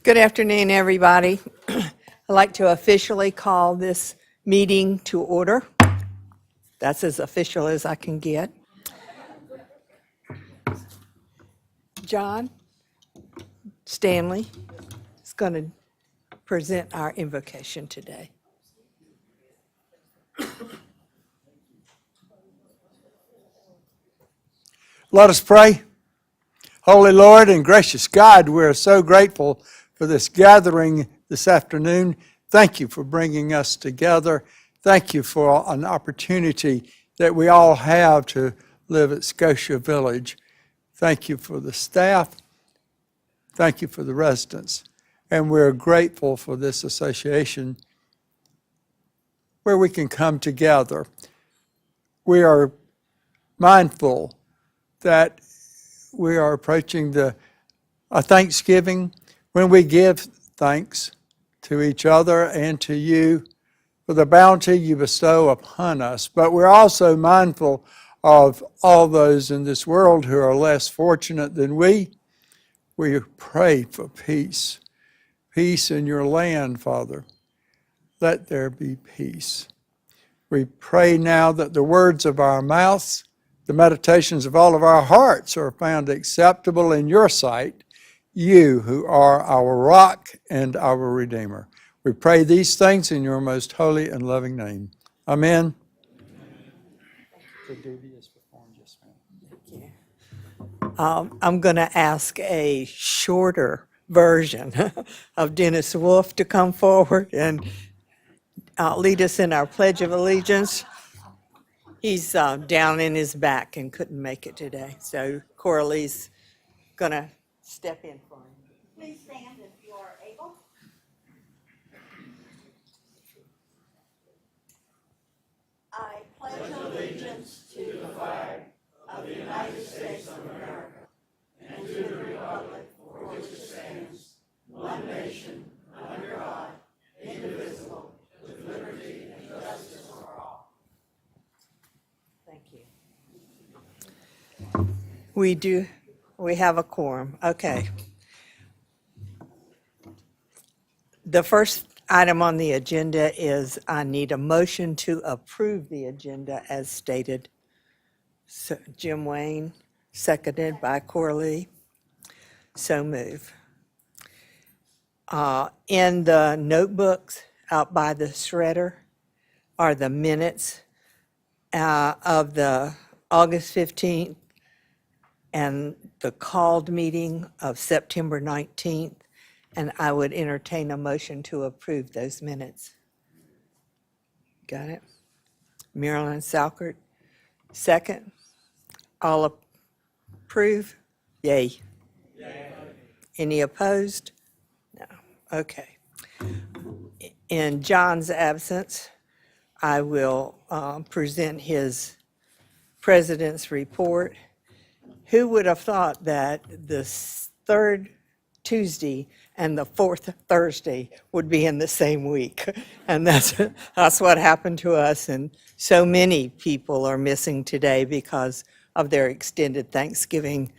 Good afternoon, everybody. I'd like to officially call this meeting to order. That's as official as I can get. John Stanley is going to present our invocation today. Let us pray. Holy Lord and gracious God, we're so grateful for this gathering this afternoon. Thank you for bringing us together. Thank you for an opportunity that we all have to live at Scotia Village. Thank you for the staff. Thank you for the residents. And we're grateful for this association where we can come together. We are mindful that we are approaching a Thanksgiving when we give thanks to each other and to you for the bounty you bestow upon us. But we're also mindful of all those in this world who are less fortunate than we. We pray for peace. Peace in your land, Father. Let there be peace. We pray now that the words of our mouths, the meditations of all of our hearts are found acceptable in your sight, you who are our rock and our Redeemer. We pray these things in your most holy and loving name. Amen. The duty is performed, yes, ma'am. Thank you. I'm going to ask a shorter version of Dennis Wolf to come forward and lead us in our Pledge of Allegiance. He's down in his back and couldn't make it today, so Coralie's going to step in for him. Please stand if you are able. I pledge allegiance to the flag of the United States of America and to the republic for which it stands, one nation, under God, indivisible, with liberty and justice for all. Thank you. We have a quorum. Okay. The first item on the agenda is I need a motion to approve the agenda as stated. So Jim Wayne, seconded by Coralie. So move. In the notebooks out by the shredder are the minutes of the August 15th and the called meeting of September 19th, and I would entertain a motion to approve those minutes. Got it? Marilyn Salkert, second. All approve? Yay. Yay. Any opposed? No. Okay. In John's absence, I will present his president's report. Who would have thought that the third Tuesday and the fourth Thursday would be in the same week? And that's what happened to us, and so many people are missing today because of their extended Thanksgiving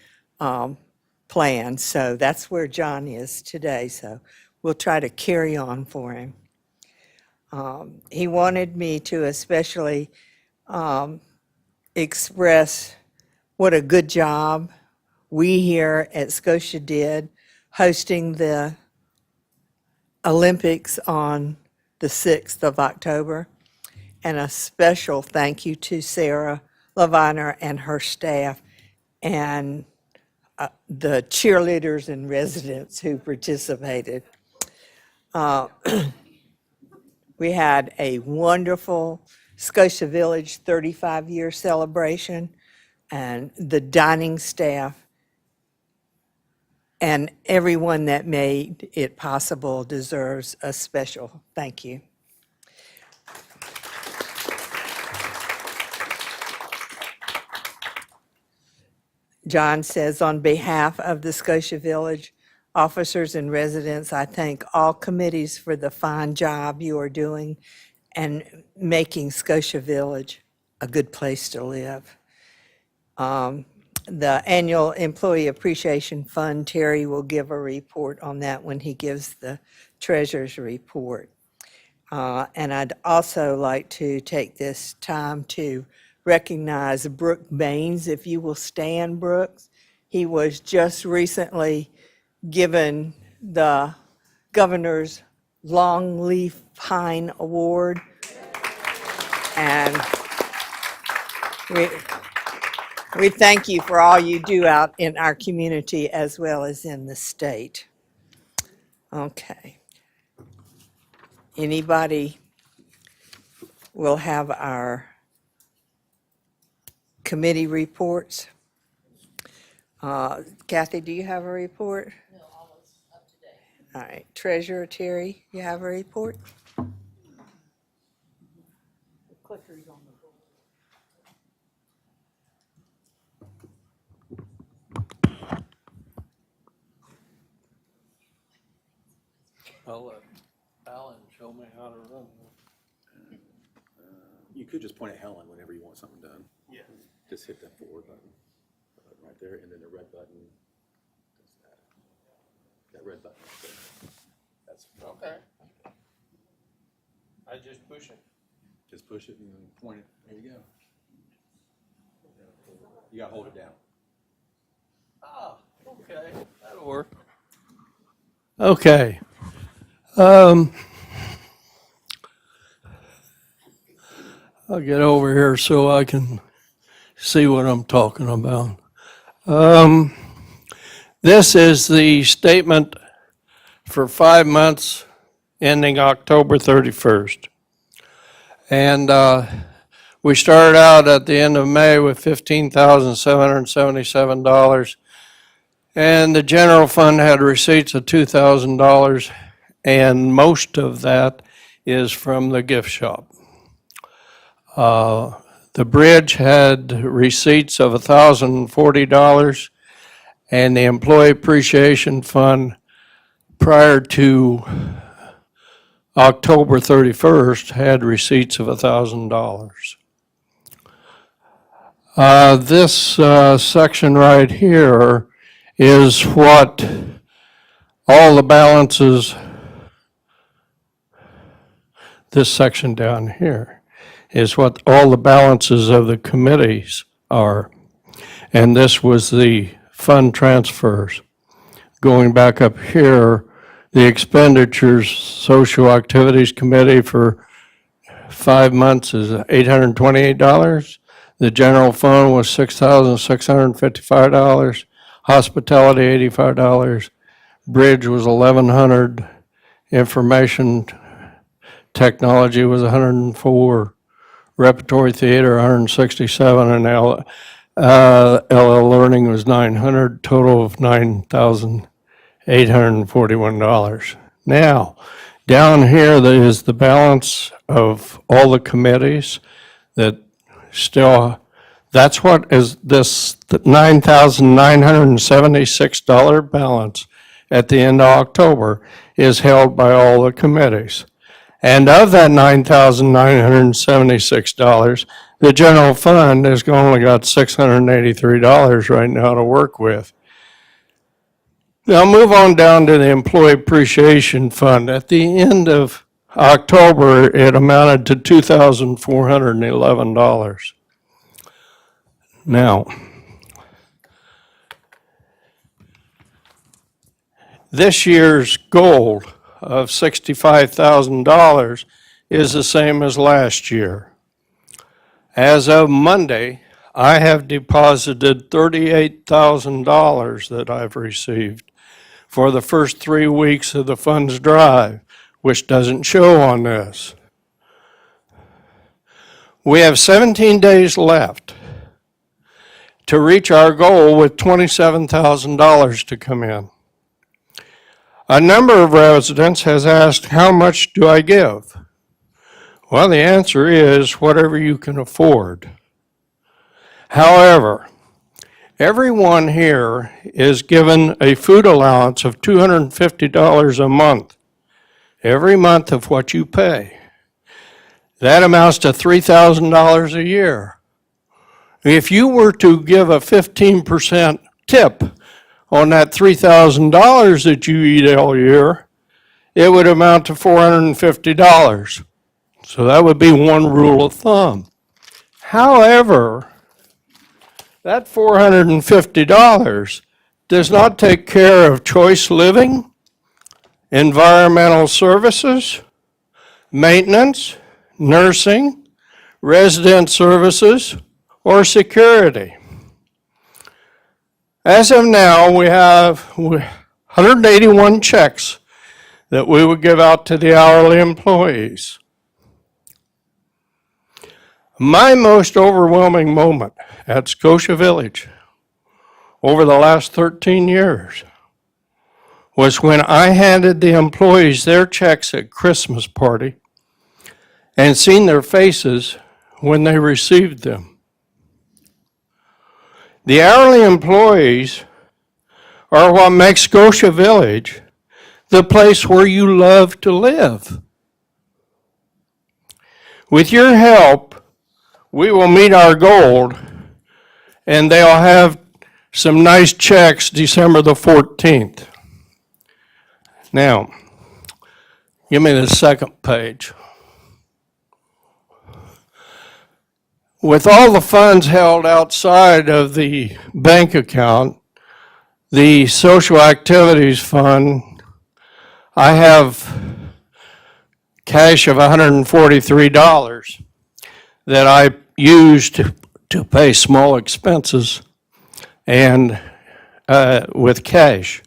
plans. So that's where John is today, so we'll try to carry on for him. He wanted me to especially express what a good job we here at Scotia did hosting the Olympics on the 6th of October. And a special thank you to Sarah Leviner and her staff and the cheerleaders and residents who participated. We had a wonderful Scotia Village 35-year celebration, and the dining staff and everyone that made it possible deserves a special thank you. John says, on behalf of the Scotia Village officers and residents, I thank all committees for the fine job you are doing and making Scotia Village a good place to live. the annual Employee Appreciation Fund, Terry will give a report on that when he gives the treasurer's report. And I'd also like to take this time to recognize Brooke Baines, if you will stand, Brooks. He was just recently given the governor's Longleaf Pine Award. And we thank you for all you do out in our community as well as in the state. Okay. Anybody will have our committee reports. Kathy, do you have a report? No, all is up to date. All right. Treasurer Terry, you have a report? The clicker's on the board. I'll let Alan show me how to run. You could just point at Helen whenever you want something done. Yeah. Just hit that forward button right there, and then the red button. Does that red button. Right there. That's Okay. I just push it. just push it and then point it. There you go. You gotta hold it down. Ah, okay, that'll work. Okay. I'll get over here so I can see what I'm talking about. This is the statement for 5 months ending October 31st. And we started out at the end of May with $15,777. And the general fund had receipts of $2,000, and most of that is from the gift shop. The bridge had receipts of $1,040, and the employee appreciation fund prior to October 31st had receipts of $1,000. This section right here is what all the balances, this section down here, is what all the balances of the committees are. And this was the fund transfers. Going back up here, the expenditures, social activities committee for 5 months is $828. The general fund was $6,655. Hospitality, $85. Bridge was $1,100. Information technology was $104. Repertory theater, $167, and LL Learning was $900. Total of $9,841. Now, down here is the balance of all the committees that still. That's what is this $9,976 balance at the end of October is held by all the committees. And of that $9,976, the general fund has only got $683 right now to work with. Now move on down to the employee appreciation fund. At the end of October, it amounted to $2,411. Now, this year's goal of $65,000 is the same as last year. As of Monday, I have deposited $38,000 that I've received for the first 3 weeks of the fund's drive, which doesn't show on this. We have 17 days left to reach our goal with $27,000 to come in. A number of residents has asked, how much do I give? Well, the answer is whatever you can afford. However, everyone here is given a food allowance of $250 a month, every month of what you pay. That amounts to $3,000 a year. If you were to give a 15% tip on that $3,000 that you eat all year, it would amount to $450. So that would be one rule of thumb. However, that $450 does not take care of choice living, environmental services, maintenance, nursing, resident services, or security. As of now, we have 181 checks that we would give out to the hourly employees. My most overwhelming moment at Scotia Village over the last 13 years was when I handed the employees their checks at Christmas party and seen their faces when they received them. The hourly employees are what makes Scotia Village the place where you love to live. With your help, we will meet our goal, and they'll have some nice checks December the 14th. Now, give me the second page. With all the funds held outside of the bank account, the social activities fund, I have cash of $143 that I use to pay small expenses and with cash.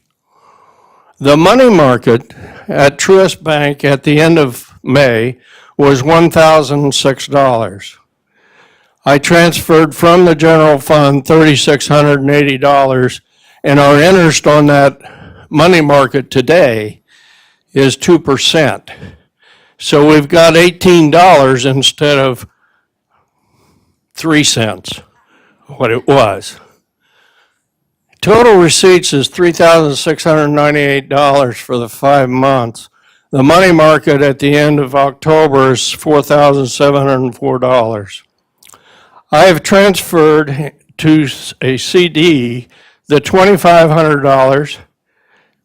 The money market at Truist Bank at the end of May was $1,006. I transferred from the general fund $3,680, and our interest on that money market today is 2%. So we've got $18 instead of 3 cents, what it was. Total receipts is $3,698 for the 5 months. The money market at the end of October is $4,704. I have transferred to a CD the $2,500,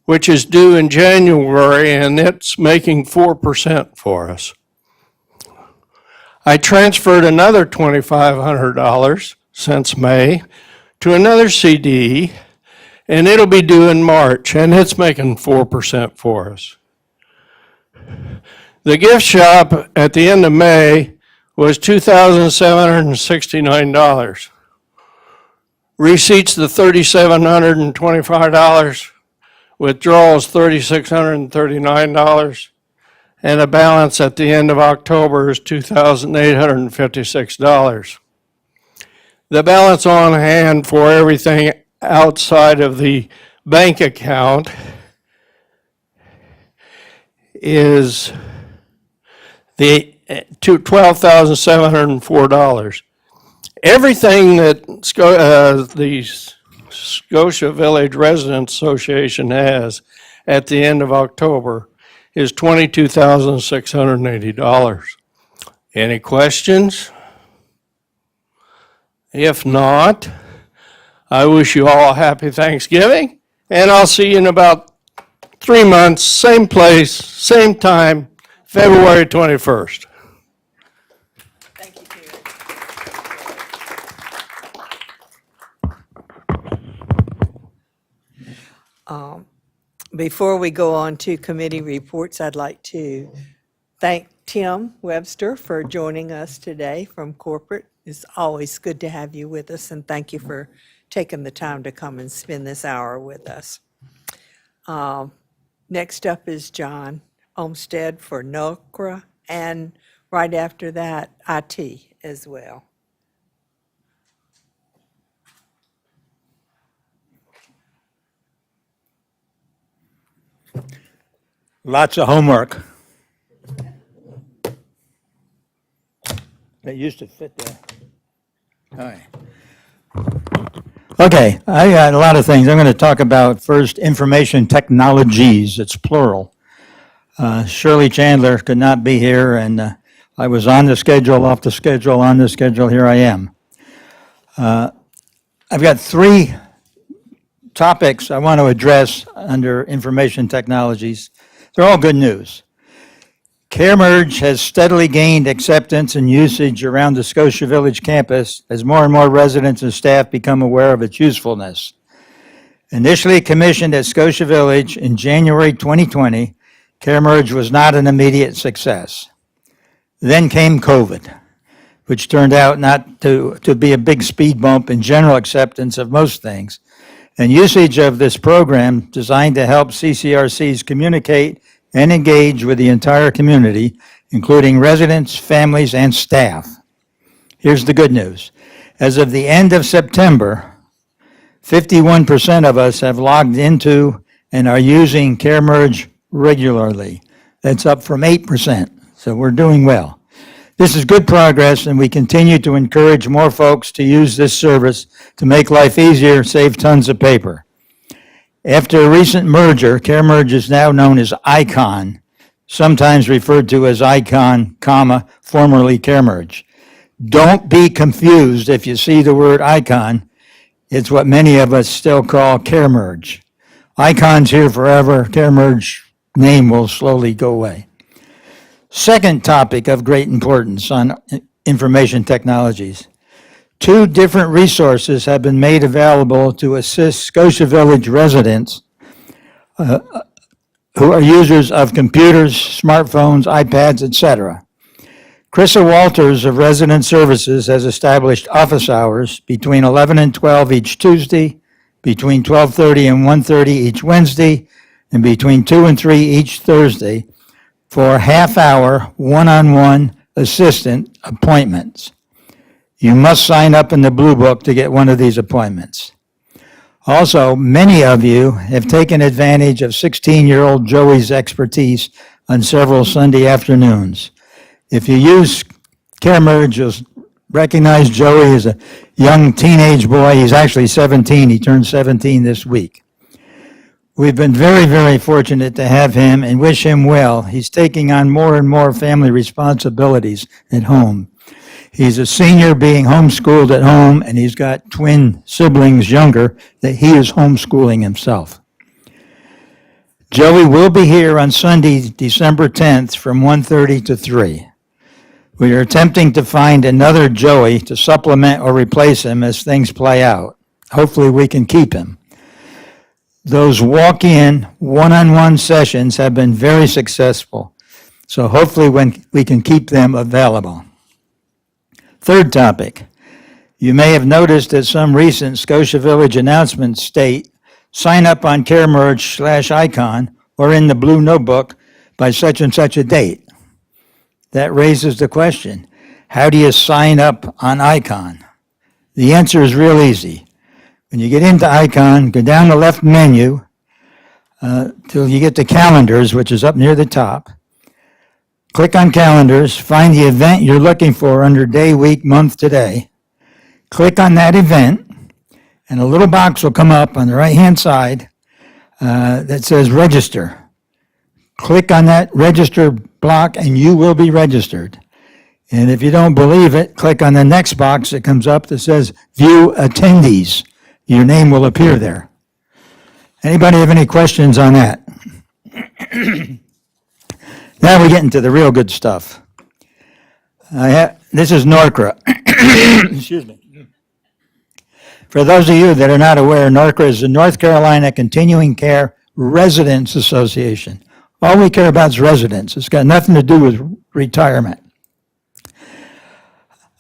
which is due in January, and it's making 4% for us. I transferred another $2,500 since May to another CD, and it'll be due in March, and it's making 4% for us. The gift shop at the end of May was $2,769. Receipts the $3,725, withdrawals $3,639, and a balance at the end of October is $2,856. The balance on hand for everything outside of the bank account is the $12,704. Everything that the Scotia Village Residents Association has at the end of October is $22,680. Any questions? If not, I wish you all a happy Thanksgiving, and I'll see you in about 3 months, same place, same time, February 21st. Thank you, Terry. Before we go on to committee reports, I'd like to thank Tim Webster for joining us today from corporate. It's always good to have you with us, and thank you for taking the time to come and spend this hour with us. Next up is John Olmsted for NOCRA, and right after that, IT as well. Lots of homework. It used to fit there. All right. Okay, I got a lot of things. I'm going to talk about first information technologies. It's plural. Shirley Chandler could not be here, and I was on the schedule, off the schedule, on the schedule. Here I am. I've got three topics I want to address under information technologies. They're all good news. CareMerge has steadily gained acceptance and usage around the Scotia Village campus as more and more residents and staff become aware of its usefulness. Initially commissioned at Scotia Village in January 2020, CareMerge was not an immediate success. Then came COVID, which turned out not to be a big speed bump in general acceptance of most things. And usage of this program designed to help CCRCs communicate and engage with the entire community, including residents, families, and staff. Here's the good news. As of the end of September, 51% of us have logged into and are using CareMerge regularly. That's up from 8%, so we're doing well. This is good progress, and we continue to encourage more folks to use this service to make life easier, save tons of paper. After a recent merger, CareMerge is now known as ICON, sometimes referred to as ICON, formerly CareMerge. Don't be confused if you see the word ICON. It's what many of us still call CareMerge. ICON's here forever. CareMerge name will slowly go away. Second topic of great importance on information technologies. Two different resources have been made available to assist Scotia Village residents who are users of computers, smartphones, iPads, etc. Krista Walters of Resident Services has established office hours between 11 and 12 each Tuesday, between 12:30 and 1:30 each Wednesday, and between 2 and 3 each Thursday for half-hour one-on-one assistant appointments. You must sign up in the Blue Book to get one of these appointments. Also, many of you have taken advantage of 16-year-old Joey's expertise on several Sunday afternoons. If you use CareMerge, you'll recognize Joey as a young teenage boy. He's actually 17. He turned 17 this week. We've been very, very fortunate to have him and wish him well. He's taking on more and more family responsibilities at home. He's a senior being homeschooled at home, and he's got twin siblings younger that he is homeschooling himself. Joey will be here on Sunday, December 10th from 1:30 to 3. We are attempting to find another Joey to supplement or replace him as things play out. Hopefully we can keep him. Those walk-in, one-on-one sessions have been very successful, so hopefully we can keep them available. Third topic. You may have noticed that some recent Scotia Village announcements state, sign up on CareMerge/ICON or in the Blue Notebook by such and such a date. That raises the question, how do you sign up on ICON? The answer is real easy. When you get into ICON, go down the left menu till you get to Calendars, which is up near the top. Click on Calendars, find the event you're looking for under day, week, month, today. Click on that event, and a little box will come up on the right-hand side that says Register. Click on that Register block, and you will be registered. And if you don't believe it, click on the next box that comes up that says View Attendees. Your name will appear there. Anybody have any questions on that? Now we get into the real good stuff. This is NORCRA. Excuse me. For those of you that are not aware, NORCRA is the North Carolina Continuing Care Residents Association. All we care about is residents. It's got nothing to do with retirement.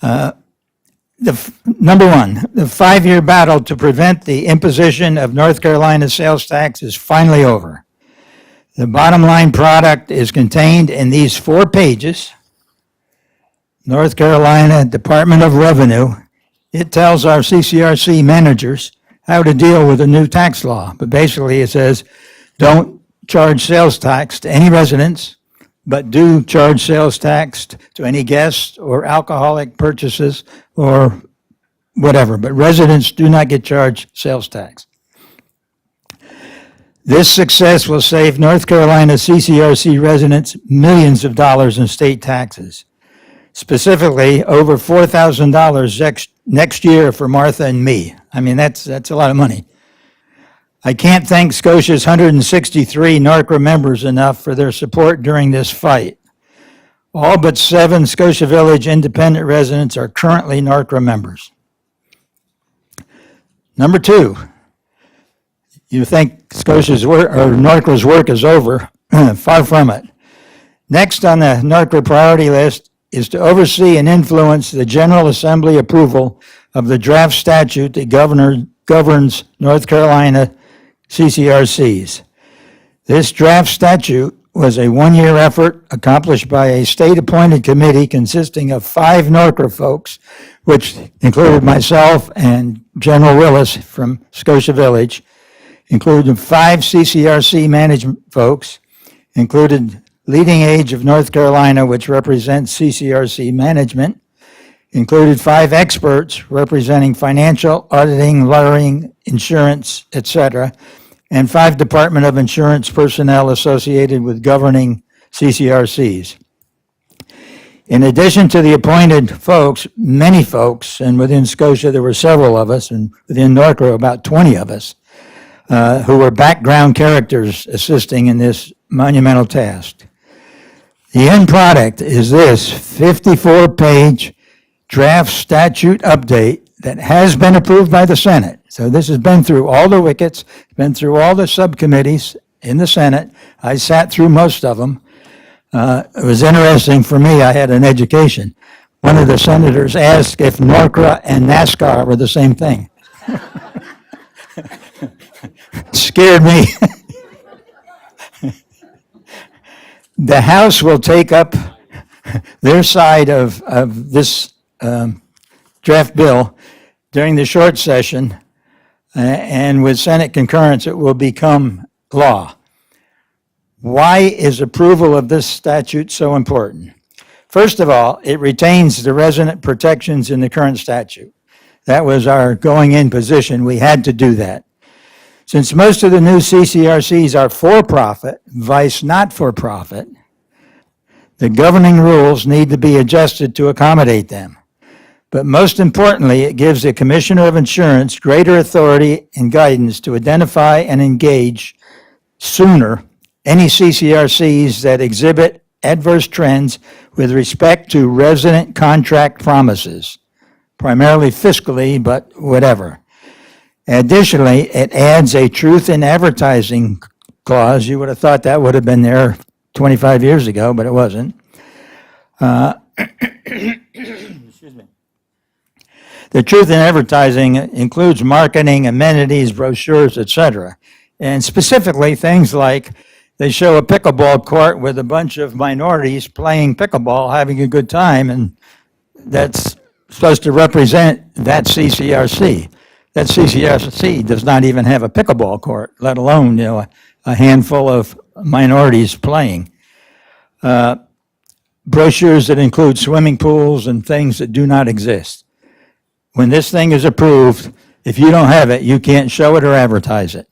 Number one, the 5-year battle to prevent the imposition of North Carolina sales tax is finally over. The bottom line product is contained in these 4 pages. North Carolina Department of Revenue. It tells our CCRC managers how to deal with the new tax law. But basically it says, don't charge sales tax to any residents, but do charge sales tax to any guests or alcoholic purchases or whatever. But residents do not get charged sales tax. This success will save North Carolina CCRC residents millions of dollars in state taxes. Specifically, over $4,000 next year for Martha and me. I mean, that's a lot of money. I can't thank Scotia's 163 NORCRA members enough for their support during this fight. All but 7 Scotia Village independent residents are currently NORCRA members. Number 2, you think Scotia's work or NORCRA's work is over. Far from it. Next on the NORCRA priority list is to oversee and influence the General Assembly approval of the draft statute that governs North Carolina CCRCs. This draft statute was a one-year effort accomplished by a state-appointed committee consisting of 5 NORCRA folks, which included myself and General Willis from Scotia Village, included 5 CCRC management folks, included Leading Age of North Carolina, which represents CCRC management, included 5 experts representing financial, auditing, lawyering, insurance, etc., and 5 Department of Insurance personnel associated with governing CCRCs. In addition to the appointed folks, many folks, and within Scotia there were several of us, and within NORCRA about 20 of us, who were background characters assisting in this monumental task. The end product is this 54-page draft statute update that has been approved by the Senate. So this has been through all the wickets, been through all the subcommittees in the Senate. I sat through most of them. It was interesting for me, I had an education. One of the senators asked if NORCRA and NASCAR were the same thing. Scared me. The House will take up their side of this draft bill during the short session, and with Senate concurrence, it will become law. Why is approval of this statute so important? First of all, it retains the resident protections in the current statute. That was our going-in position. We had to do that. Since most of the new CCRCs are for-profit, vice not-for-profit, the governing rules need to be adjusted to accommodate them. But most importantly, it gives the Commissioner of Insurance greater authority and guidance to identify and engage sooner any CCRCs that exhibit adverse trends with respect to resident contract promises, primarily fiscally, but whatever. Additionally, it adds a truth in advertising clause. You would have thought that would have been there 25 years ago, but it wasn't. Excuse me. The truth in advertising includes marketing, amenities, brochures, etc. And specifically things like they show a pickleball court with a bunch of minorities playing pickleball, having a good time, and that's supposed to represent that CCRC. That CCRC does not even have a pickleball court, let alone, a handful of minorities playing. Brochures that include swimming pools and things that do not exist. When this thing is approved, if you don't have it, you can't show it or advertise it.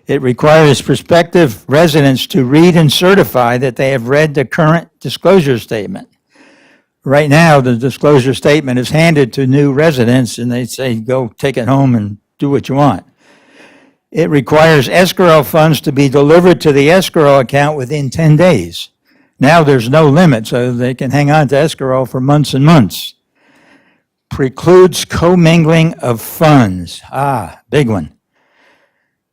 It requires prospective residents to read and certify that they have read the current disclosure statement. Right now, the disclosure statement is handed to new residents and they say, go take it home and do what you want. It requires escrow funds to be delivered to the escrow account within 10 days. Now there's no limit, so they can hang on to escrow for months and months. Precludes commingling of funds. Big one.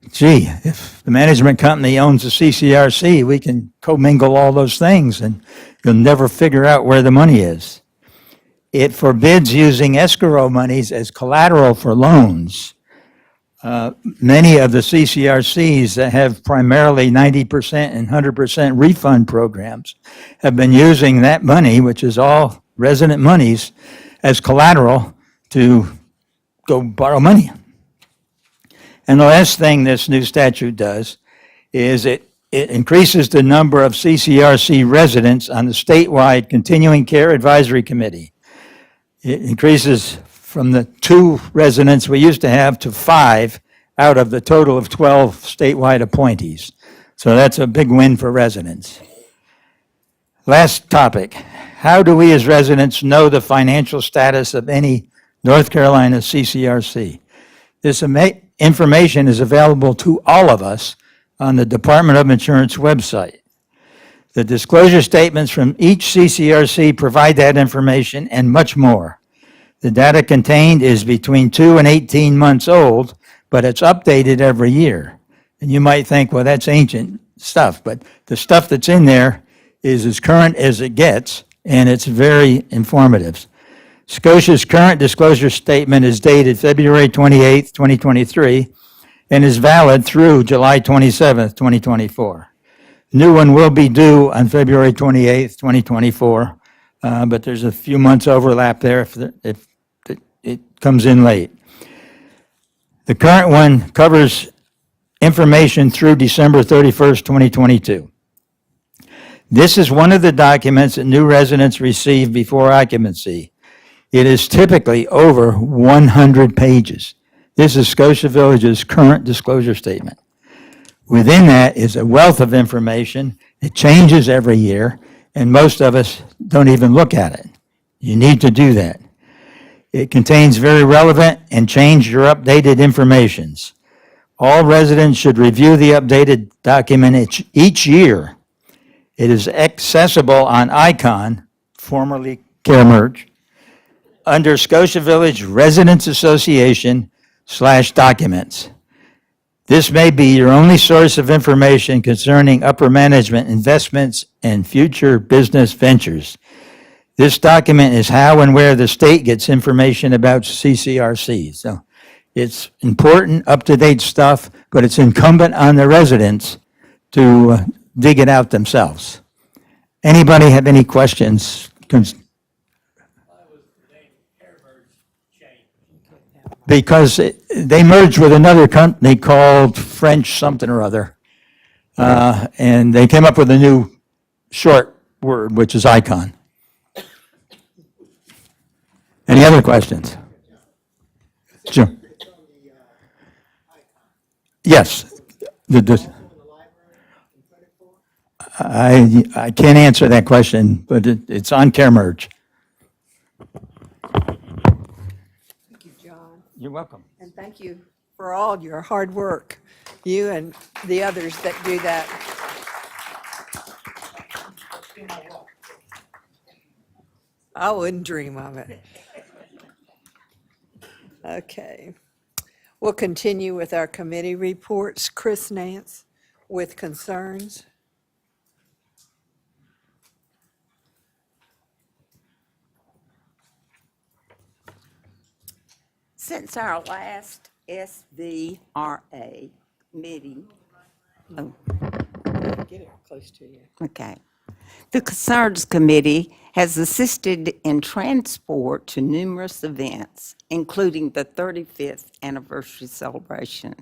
Gee, if the management company owns a CCRC, we can commingle all those things and you'll never figure out where the money is. It forbids using escrow monies as collateral for loans. Many of the CCRCs that have primarily 90% and 100% refund programs have been using that money, which is all resident monies, as collateral to go borrow money. And the last thing this new statute does is it increases the number of CCRC residents on the statewide Continuing Care Advisory Committee. It increases from the 2 residents we used to have to 5 out of the total of 12 statewide appointees. So that's a big win for residents. Last topic. How do we as residents know the financial status of any North Carolina CCRC. This information is available to all of us on the Department of Insurance website. The disclosure statements from each CCRC provide that information and much more. The data contained is between 2 and 18 months old, but it's updated every year. And you might think, well, that's ancient stuff, but the stuff that's in there is as current as it gets, and it's very informative. Scotia's current disclosure statement is dated February 28th, 2023, and is valid through July 27th, 2024. New one will be due on February 28th, 2024, but there's a few months overlap there if it comes in late. The current one covers information through December 31st, 2022. This is one of the documents that new residents receive before occupancy. It is typically over 100 pages. This is Scotia Village's current disclosure statement. Within that is a wealth of information. It changes every year, and most of us don't even look at it. You need to do that. It contains very relevant and change your updated informations. All residents should review the updated document each year. It is accessible on ICON, formerly CareMerge, under Scotia Village Residents Association/documents. This may be your only source of information concerning upper management investments and future business ventures. This document is how and where the state gets information about CCRC. So it's important, up-to-date stuff, but it's incumbent on the residents to dig it out themselves. Anybody have any questions? Because they merged with another company called French something or other, and they came up with a new short word, which is ICON. Any other questions? Sure. Yes. I can't answer that question, but it's on CareMerge. Thank you, John. You're welcome. And thank you for all your hard work, you and the others that do that. I wouldn't dream of it. Okay. We'll continue with our committee reports. Chris Nance with concerns. Since our last SVRA meeting, Get it close to you. okay, the Concerns Committee has assisted in transport to numerous events, including the 35th anniversary celebration.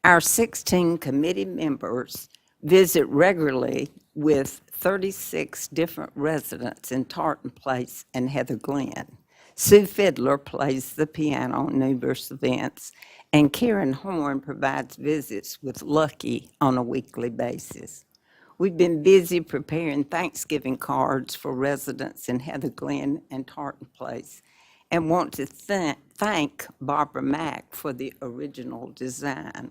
Our 16 committee members visit regularly with 36 different residents in Tartan Place and Heather Glen. Sue Fiddler plays the piano on numerous events, and Karen Horn provides visits with Lucky on a weekly basis. We've been busy preparing Thanksgiving cards for residents in Heather Glen and Tartan Place, and want to thank Barbara Mack for the original design,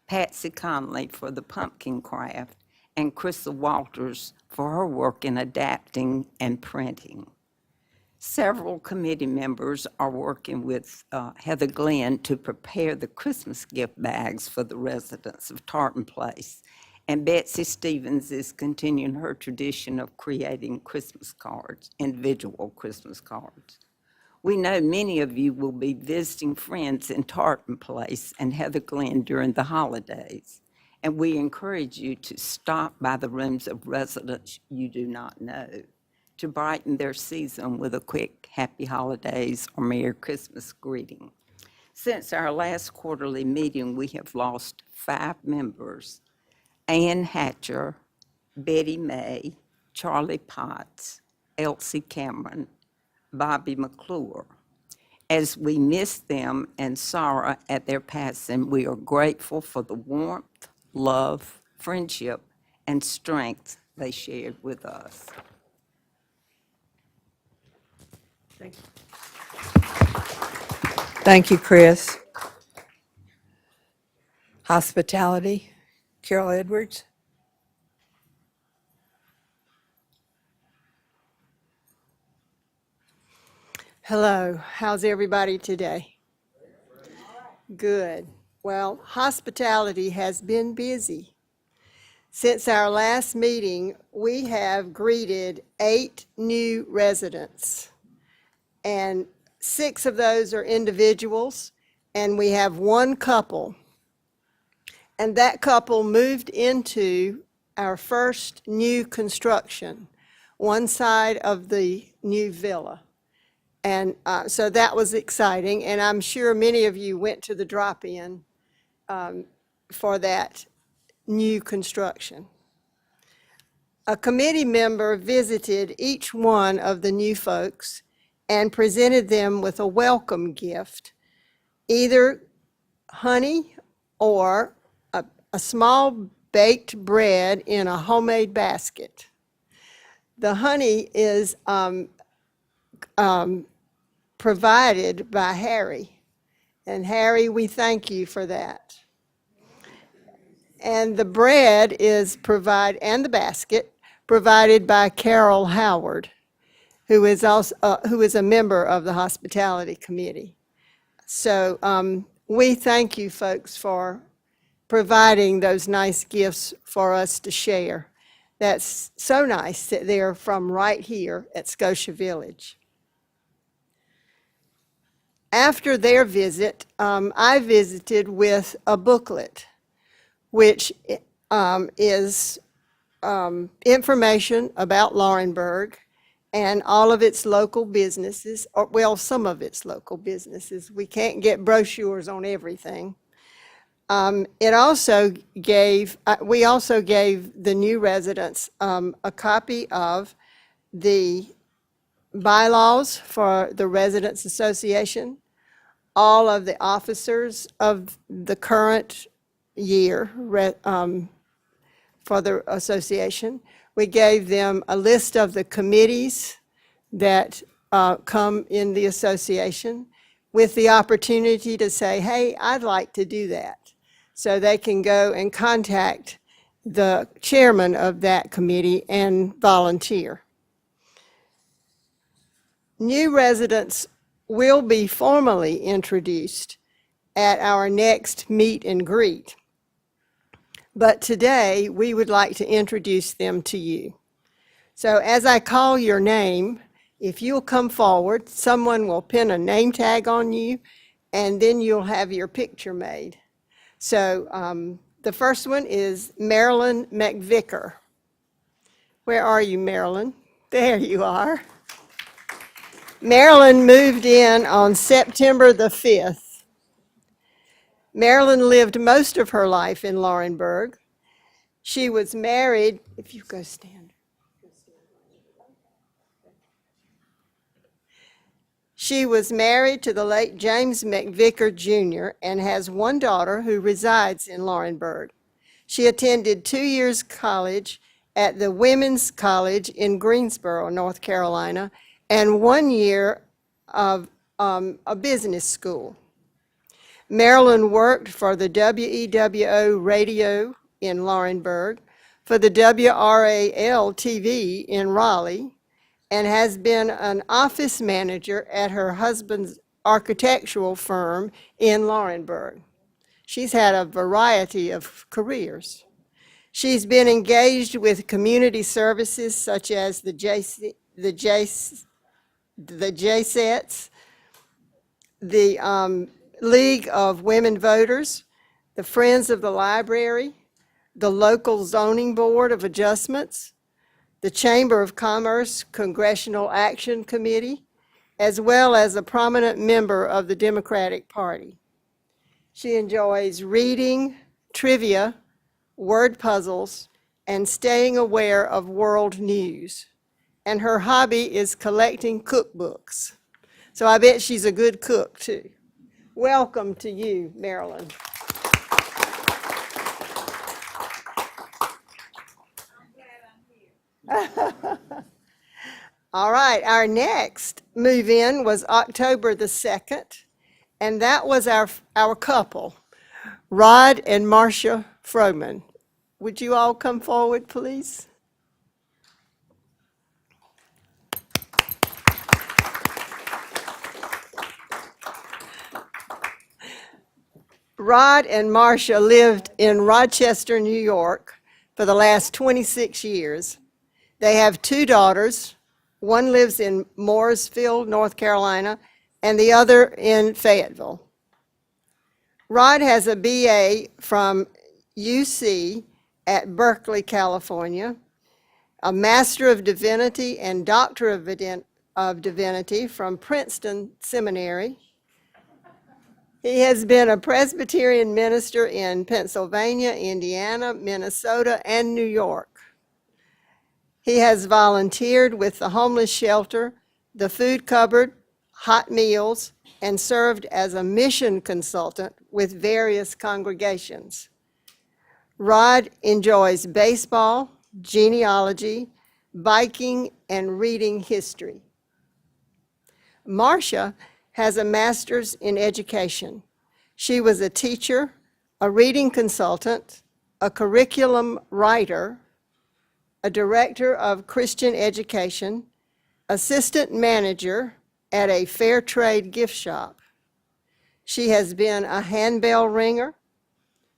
Patsy Conley for the pumpkin craft, and Crystal Walters for her work in adapting and printing. Several committee members are working with Heather Glen to prepare the Christmas gift bags for the residents of Tartan Place. And Betsy Stevens is continuing her tradition of creating Christmas cards, individual Christmas cards. We know many of you will be visiting friends in Tartan Place and Heather Glen during the holidays, and we encourage you to stop by the rooms of residents you do not know to brighten their season with a quick happy holidays or Merry Christmas greeting. Since our last quarterly meeting, we have lost 5 members: Ann Hatcher, Betty May, Charlie Potts, Elsie Cameron, Bobby McClure. As we miss them and sorrow at their passing, we are grateful for the warmth, love, friendship, and strength they shared with us. Thank you. Thank you, Chris. Hospitality, Carol Edwards. Hello, how's everybody today? Good. Well, hospitality has been busy. Since our last meeting, we have greeted 8 new residents, and 6 of those are individuals, and we have 1 couple. And that couple moved into our first new construction, one side of the new villa. And so that was exciting, and I'm sure many of you went to the drop-in for that new construction. A committee member visited each one of the new folks and presented them with a welcome gift, either honey or a small baked bread in a homemade basket. The honey is provided by Harry. And Harry, we thank you for that. And the bread is and the basket provided by Carol Howard, who is a member of the hospitality committee. So we thank you folks for providing those nice gifts for us to share. That's so nice that they're from right here at Scotia Village. After their visit, I visited with a booklet, which is information about Laurinburg and all of its local businesses, or well, some of its local businesses. We can't get brochures on everything. We also gave the new residents a copy of the bylaws for the Residents Association, all of the officers of the current year for the association. We gave them a list of the committees that come in the association with the opportunity to say, hey, I'd like to do that. So they can go and contact the chairman of that committee and volunteer. New residents will be formally introduced at our next meet and greet. But today, we would like to introduce them to you. So as I call your name, if you'll come forward, someone will pin a name tag on you, and then you'll have your picture made. So the first one is Marilyn McVicker. Where are you, Marilyn? There you are. Marilyn moved in on September the 5th. Marilyn lived most of her life in Laurinburg. She was married, if you go stand. She was married to the late James McVicker Jr. and has 1 daughter who resides in Laurinburg. She attended 2 years college at the Women's College in Greensboro, North Carolina, and 1 year of a business school. Marilyn worked for the WEWO radio in Laurinburg, for the WRAL TV in Raleigh, and has been an office manager at her husband's architectural firm in Laurinburg. She's had a variety of careers. She's been engaged with community services such as the JSETs, the League of Women Voters, the Friends of the Library, the local zoning board of adjustments, the Chamber of Commerce Congressional Action Committee, as well as a prominent member of the Democratic Party. She enjoys reading, trivia, word puzzles, and staying aware of world news. And her hobby is collecting cookbooks. So I bet she's a good cook, too. Welcome to you, Marilyn. All right, our next move-in was October the 2nd, And that was our couple, Rod and Marcia Froman. Would you all come forward, please? Rod and Marcia lived in Rochester, New York for the last 26 years. They have two daughters. One lives in Mooresville, North Carolina, and the other in Fayetteville. Rod has a BA from UC at Berkeley, California, a Master of Divinity and Doctor of Divinity from Princeton Seminary. He has been a Presbyterian minister in Pennsylvania, Indiana, Minnesota, and New York. He has volunteered with the homeless shelter, the food cupboard, hot meals, and served as a mission consultant with various congregations. Rod enjoys baseball, genealogy, biking, and reading history. Marcia has a master's in education. She was a teacher, a reading consultant, a curriculum writer, a director of Christian education, assistant manager at a fair trade gift shop. She has been a handbell ringer,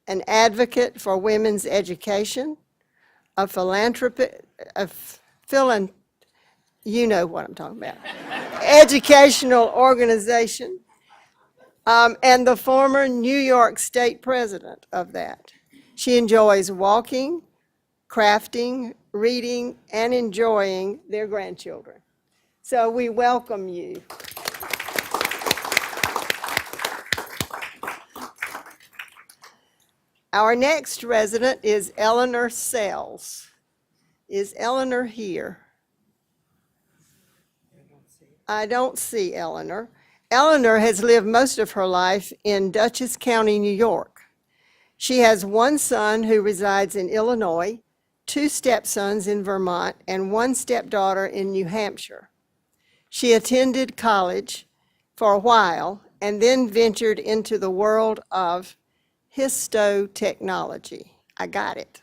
an advocate for women's education, a philanthropist, you know what I'm talking about, educational organization, and the former New York State president of that. She enjoys walking, crafting, reading, and enjoying their grandchildren. So we welcome you. Our next resident is Eleanor Sells. Is Eleanor here? I don't see Eleanor. Eleanor has lived most of her life in Dutchess County, New York. She has one son who resides in Illinois, two stepsons in Vermont, and one stepdaughter in New Hampshire. She attended college for a while and then ventured into the world of histotechnology. I got it.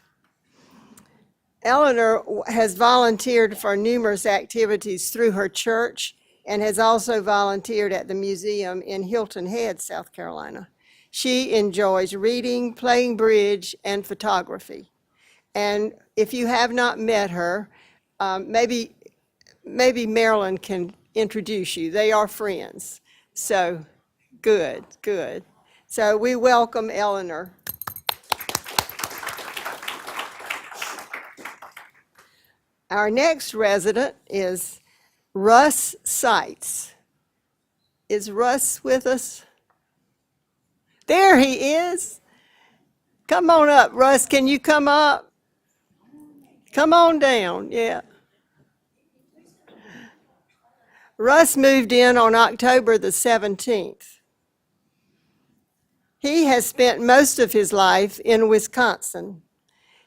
Eleanor has volunteered for numerous activities through her church and has also volunteered at the museum in Hilton Head, South Carolina. She enjoys reading, playing bridge, and photography. And if you have not met her, maybe Marilyn can introduce you. They are friends. So good, good. So we welcome Eleanor. Our next resident is Russ Seitz. Is Russ with us? There he is. Come on up, Russ. Can you come up? Come on down, yeah. Russ moved in on October the 17th. He has spent most of his life in Wisconsin.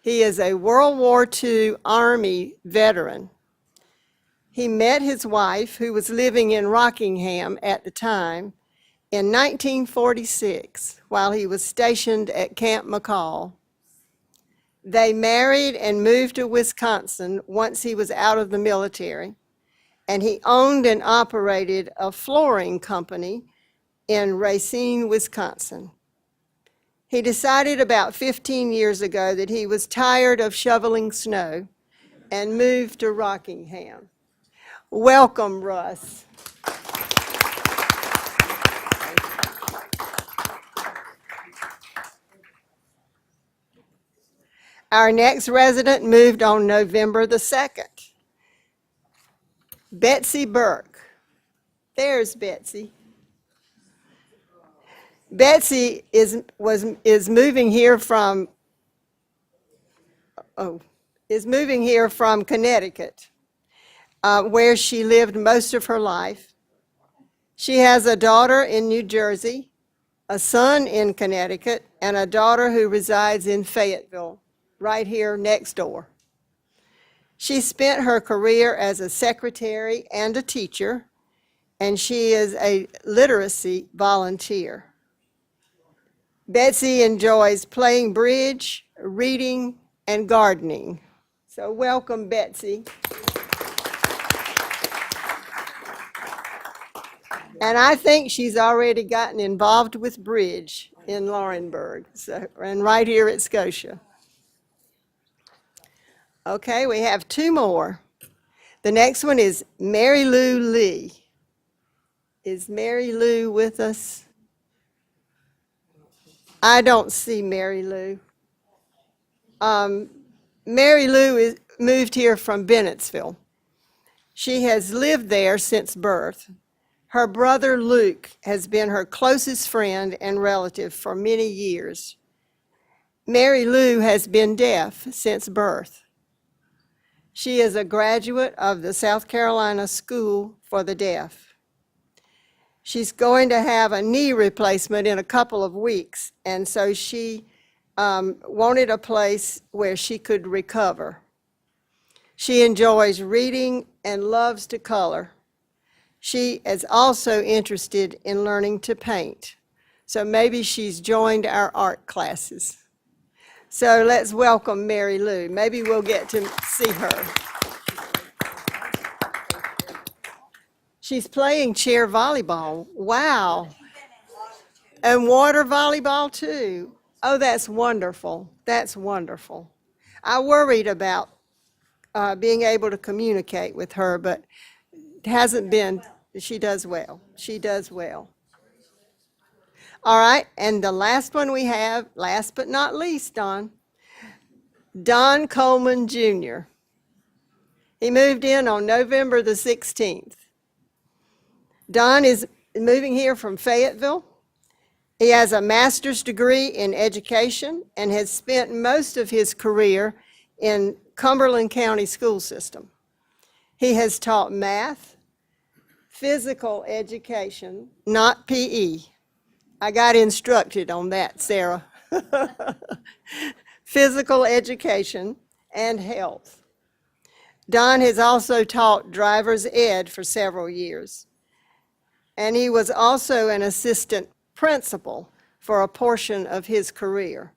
He is a World War II Army veteran. He met his wife, who was living in Rockingham at the time, in 1946 while he was stationed at Camp McCall. They married and moved to Wisconsin once he was out of the military, and he owned and operated a flooring company in Racine, Wisconsin. He decided about 15 years ago that he was tired of shoveling snow and moved to Rockingham. Welcome, Russ. Our next resident moved on November the 2nd. Betsy Burke. There's Betsy. Betsy is moving here from Connecticut, where she lived most of her life. She has a daughter in New Jersey, a son in Connecticut, and a daughter who resides in Fayetteville, right here next door. She spent her career as a secretary and a teacher, and she is a literacy volunteer. Betsy enjoys playing bridge, reading, and gardening. So welcome, Betsy. And I think she's already gotten involved with bridge in Laurinburg, and right here at Scotia. Okay, we have two more. The next one is Mary Lou Lee. Is Mary Lou with us? I don't see Mary Lou. Mary Lou moved here from Bennettsville. She has lived there since birth. Her brother Luke has been her closest friend and relative for many years. Mary Lou has been deaf since birth. She is a graduate of the South Carolina School for the Deaf. She's going to have a knee replacement in a couple of weeks, and so she wanted a place where she could recover. She enjoys reading and loves to color. She is also interested in learning to paint, so maybe she's joined our art classes. So let's welcome Mary Lou. Maybe we'll get to see her. She's playing chair volleyball. Wow. And water volleyball too. Oh, that's wonderful. That's wonderful. I worried about being able to communicate with her, but it hasn't been. She does well. She does well. All right, and the last one we have, last but not least, Don Coleman Jr. He moved in on November the 16th. Don is moving here from Fayetteville. He has a master's degree in education and has spent most of his career in Cumberland County school system. He has taught math, physical education, not PE. I got instructed on that, Sarah. Physical education and health. Don has also taught driver's ed for several years. And he was also an assistant principal for a portion of his career.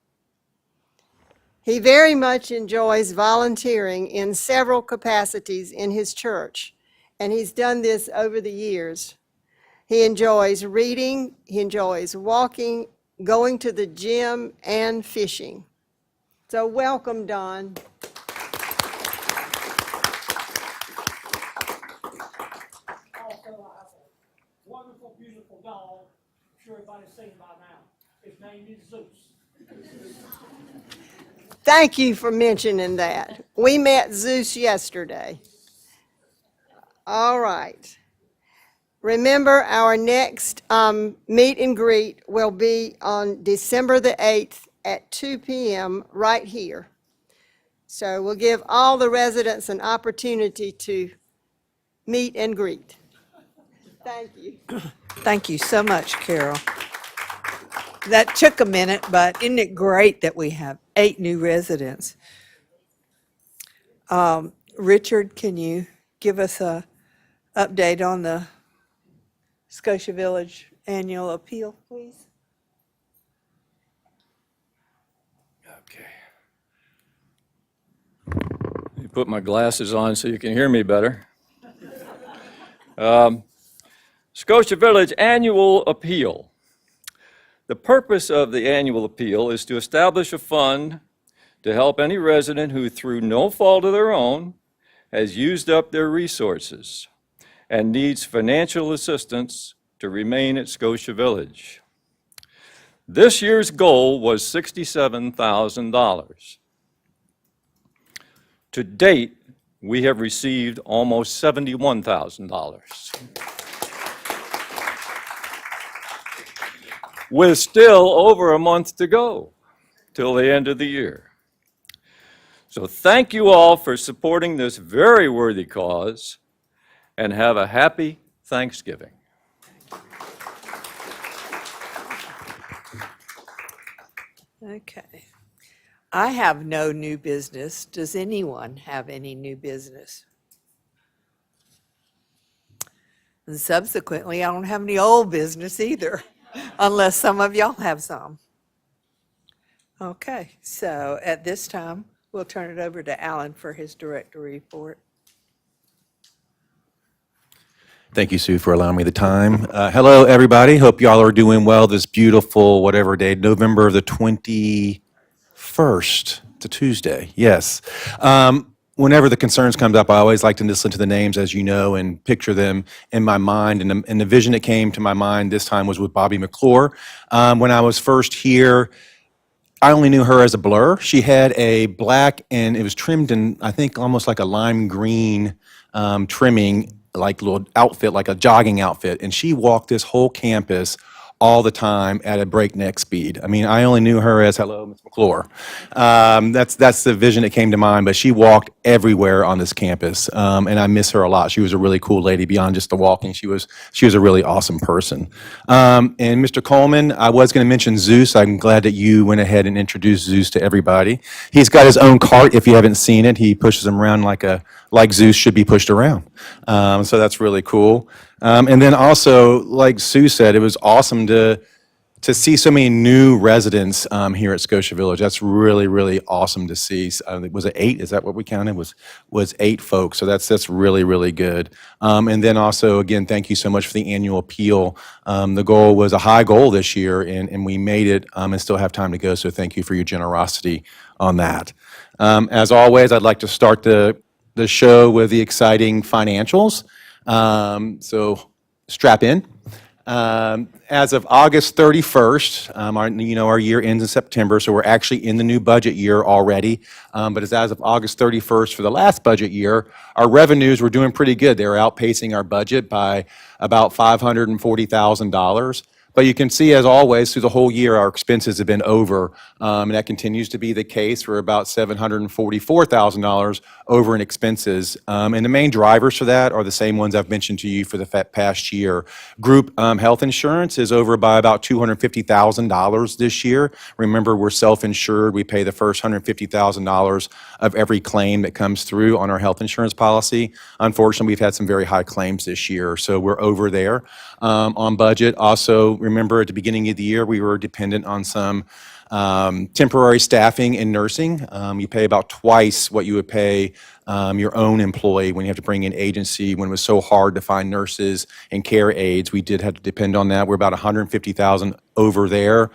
He very much enjoys volunteering in several capacities in his church, and he's done this over the years. He enjoys reading, he enjoys walking, going to the gym, and fishing. So welcome, Don. Also, I have a wonderful, beautiful dog. I'm sure everybody's seen by now. His name is Zeus. Thank you for mentioning that. We met Zeus yesterday. All right. Remember, our next meet and greet will be on December the 8th at 2 p.m. right here. So we'll give all the residents an opportunity to meet and greet. Thank you. Thank you so much, Carol. That took a minute, but isn't it great that we have 8 new residents? Richard, can you give us a update on the Scotia Village annual appeal, please? Okay. Let me put my glasses on so you can hear me better. Scotia Village Annual Appeal. The purpose of the annual appeal is to establish a fund to help any resident who, through no fault of their own, has used up their resources and needs financial assistance to remain at Scotia Village. This year's goal was $67,000. To date, we have received almost $71,000. With still over a month to go till the end of the year. So thank you all for supporting this very worthy cause, and have a happy Thanksgiving. Okay. I have no new business. Does anyone have any new business? And subsequently, I don't have any old business either, unless some of y'all have some. Okay, so at this time, we'll turn it over to Alan for his director report. Thank you, Sue, for allowing me the time. Hello, everybody. Hope y'all are doing well this beautiful, whatever day, November the 21st. It's a Tuesday, yes. Whenever the concerns comes up, I always like to listen to the names, as you know, and picture them in my mind. And the vision that came to my mind this time was with Bobby McClure. When I was first here, I only knew her as a blur. She had a black, and it was trimmed in, I think, almost like a lime green trimming, like little outfit, like a jogging outfit. And she walked this whole campus all the time at a breakneck speed. I mean, I only knew her as, hello, Ms. McClure. That's the vision that came to mind, but she walked everywhere on this campus, and I miss her a lot. She was a really cool lady beyond just the walking. She was a really awesome person. And Mr. Coleman, I was going to mention Zeus. I'm glad that you went ahead and introduced Zeus to everybody. He's got his own cart. If you haven't seen it, he pushes them around like Zeus should be pushed around. So that's really cool. And then also, like Sue said, it was awesome to see so many new residents here at Scotia Village. That's really, really awesome to see. Was it 8? Is that what we counted? Was 8 folks. So that's really, really good. And then also, again, thank you so much for the annual appeal. The goal was a high goal this year, and we made it and still have time to go. So thank you for your generosity on that. As always, I'd like to start the show with the exciting financials. So strap in. As of August 31st, our year ends in September, so we're actually in the new budget year already. But as of August 31st for the last budget year, our revenues were doing pretty good. They were outpacing our budget by about $540,000. But you can see, as always, through the whole year, our expenses have been over, and that continues to be the case. We're about $744,000 over in expenses. And the main drivers for that are the same ones I've mentioned to you for the past year. Group health insurance is over by about $250,000 this year. Remember, we're self-insured. We pay the first $150,000 of every claim that comes through on our health insurance policy. Unfortunately, we've had some very high claims this year, so we're over there. On budget, also, remember at the beginning of the year, we were dependent on some temporary staffing and nursing. You pay about twice what you would pay your own employee when you have to bring in agency. When it was so hard to find nurses and care aides, we did have to depend on that. We're about $150,000 over there.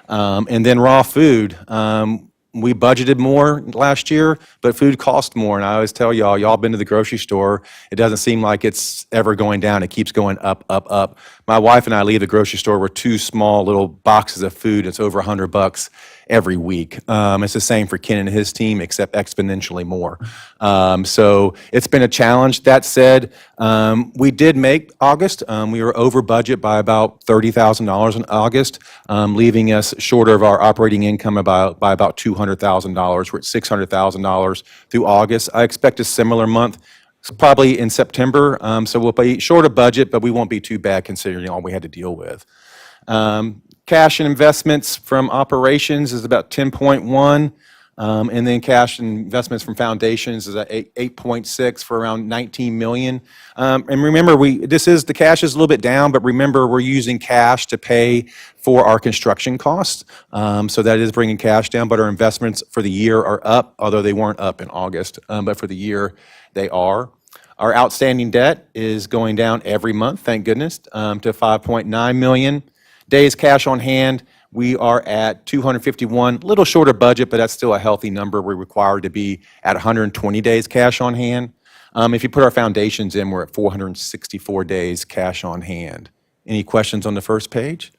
And then raw food. We budgeted more last year, but food cost more. And I always tell y'all been to the grocery store. It doesn't seem like it's ever going down. It keeps going up, up, up. My wife and I leave the grocery store with 2 small little boxes of food. It's over $100 every week. It's the same for Ken and his team, except exponentially more. So it's been a challenge. That said, we did make August. We were over budget by about $30,000 in August, leaving us short of our operating income by about $200,000. We're at $600,000 through August. I expect a similar month, probably in September. So we'll be short of budget, but we won't be too bad considering all we had to deal with. Cash and investments from operations is about 10.1, and then cash and investments from foundations is at 8.6 for around 19 million. And remember, the cash is a little bit down, but remember, we're using cash to pay for our construction costs. So that is bringing cash down, but our investments for the year are up, although they weren't up in August, but for the year they are. Our outstanding debt is going down every month, thank goodness, to 5.9 million. Days cash on hand, we are at 251, a little short of budget, but that's still a healthy number. We're required to be at 120 days cash on hand. If you put our foundations in, we're at 464 days cash on hand. Any questions on the first page?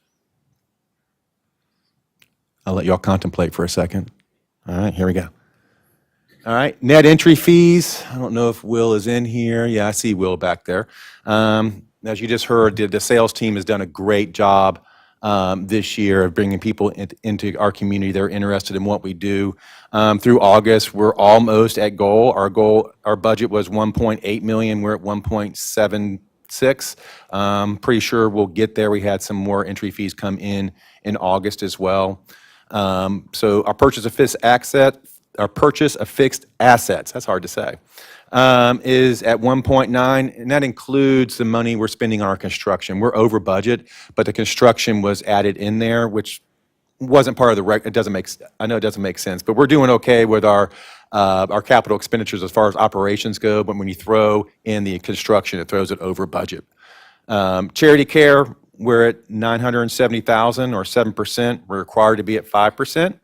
I'll let y'all contemplate for a second. All right, here we go. All right, net entry fees. I don't know if Will is in here. Yeah, I see Will back there. As you just heard, the sales team has done a great job this year of bringing people into our community. They're interested in what we do. Through August, we're almost at goal. Our budget was 1.8 million. We're at 1.76. Pretty sure we'll get there. We had some more entry fees come in August as well. So our purchase of fixed assets, that's hard to say. is at 1.9, and that includes the money we're spending on our construction. We're over budget, but the construction was added in there, which wasn't part of the it doesn't make, I know it doesn't make sense, but we're doing okay with our capital expenditures as far as operations go, but when you throw in the construction, it throws it over budget. Charity care, we're at 970,000 or 7%. We're required to be at 5%.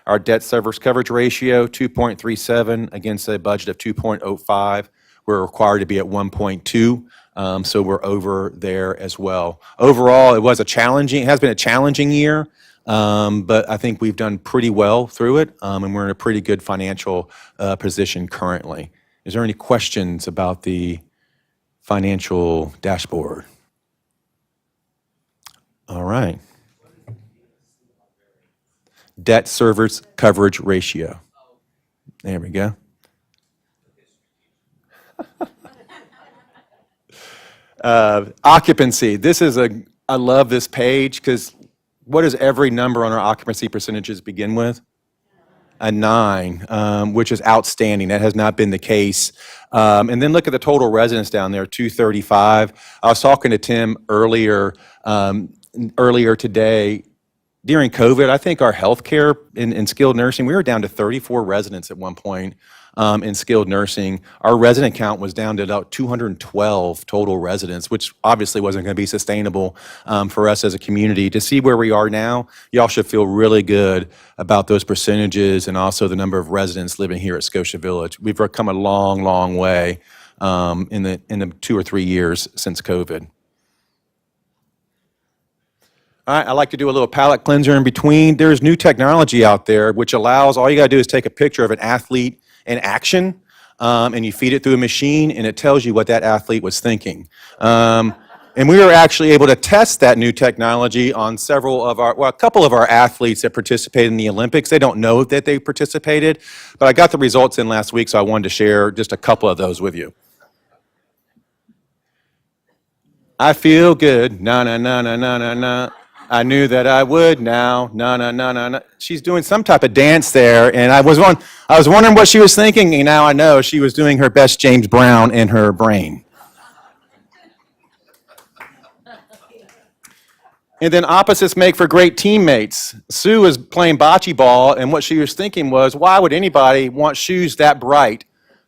Our debt service coverage ratio, 2.37 against a budget of 2.05. We're required to be at 1.2, so we're over there as well. Overall, it has been a challenging year, but I think we've done pretty well through it, and we're in a pretty good financial position currently. Is there any questions about the financial dashboard? All right. Debt service coverage ratio. There we go. Occupancy. I love this page because what does every number on our occupancy percentages begin with? A 9, which is outstanding. That has not been the case. And then look at the total residents down there, 235. I was talking to Tim earlier today. During COVID, I think our healthcare in skilled nursing, we were down to 34 residents at one point in skilled nursing. Our resident count was down to about 212 total residents, which obviously wasn't going to be sustainable for us as a community. To see where we are now, y'all should feel really good about those percentages and also the number of residents living here at Scotia Village. We've come a long, long way in the 2 or 3 years since COVID. All right, I like to do a little palate cleanser in between. There's new technology out there which allows, all you gotta do is take a picture of an athlete in action, and you feed it through a machine, and it tells you what that athlete was thinking. And we were actually able to test that new technology on a couple of our athletes that participated in the Olympics. They don't know that they participated, but I got the results in last week, so I wanted to share just a couple of those with you. I feel good, na na na na na na na. I knew that I would now, na na na na na. She's doing some type of dance there, and I was wondering what she was thinking, and now I know she was doing her best James Brown in her brain. And then opposites make for great teammates. Sue was playing bocce ball, and what she was thinking was, why would anybody want shoes that bright?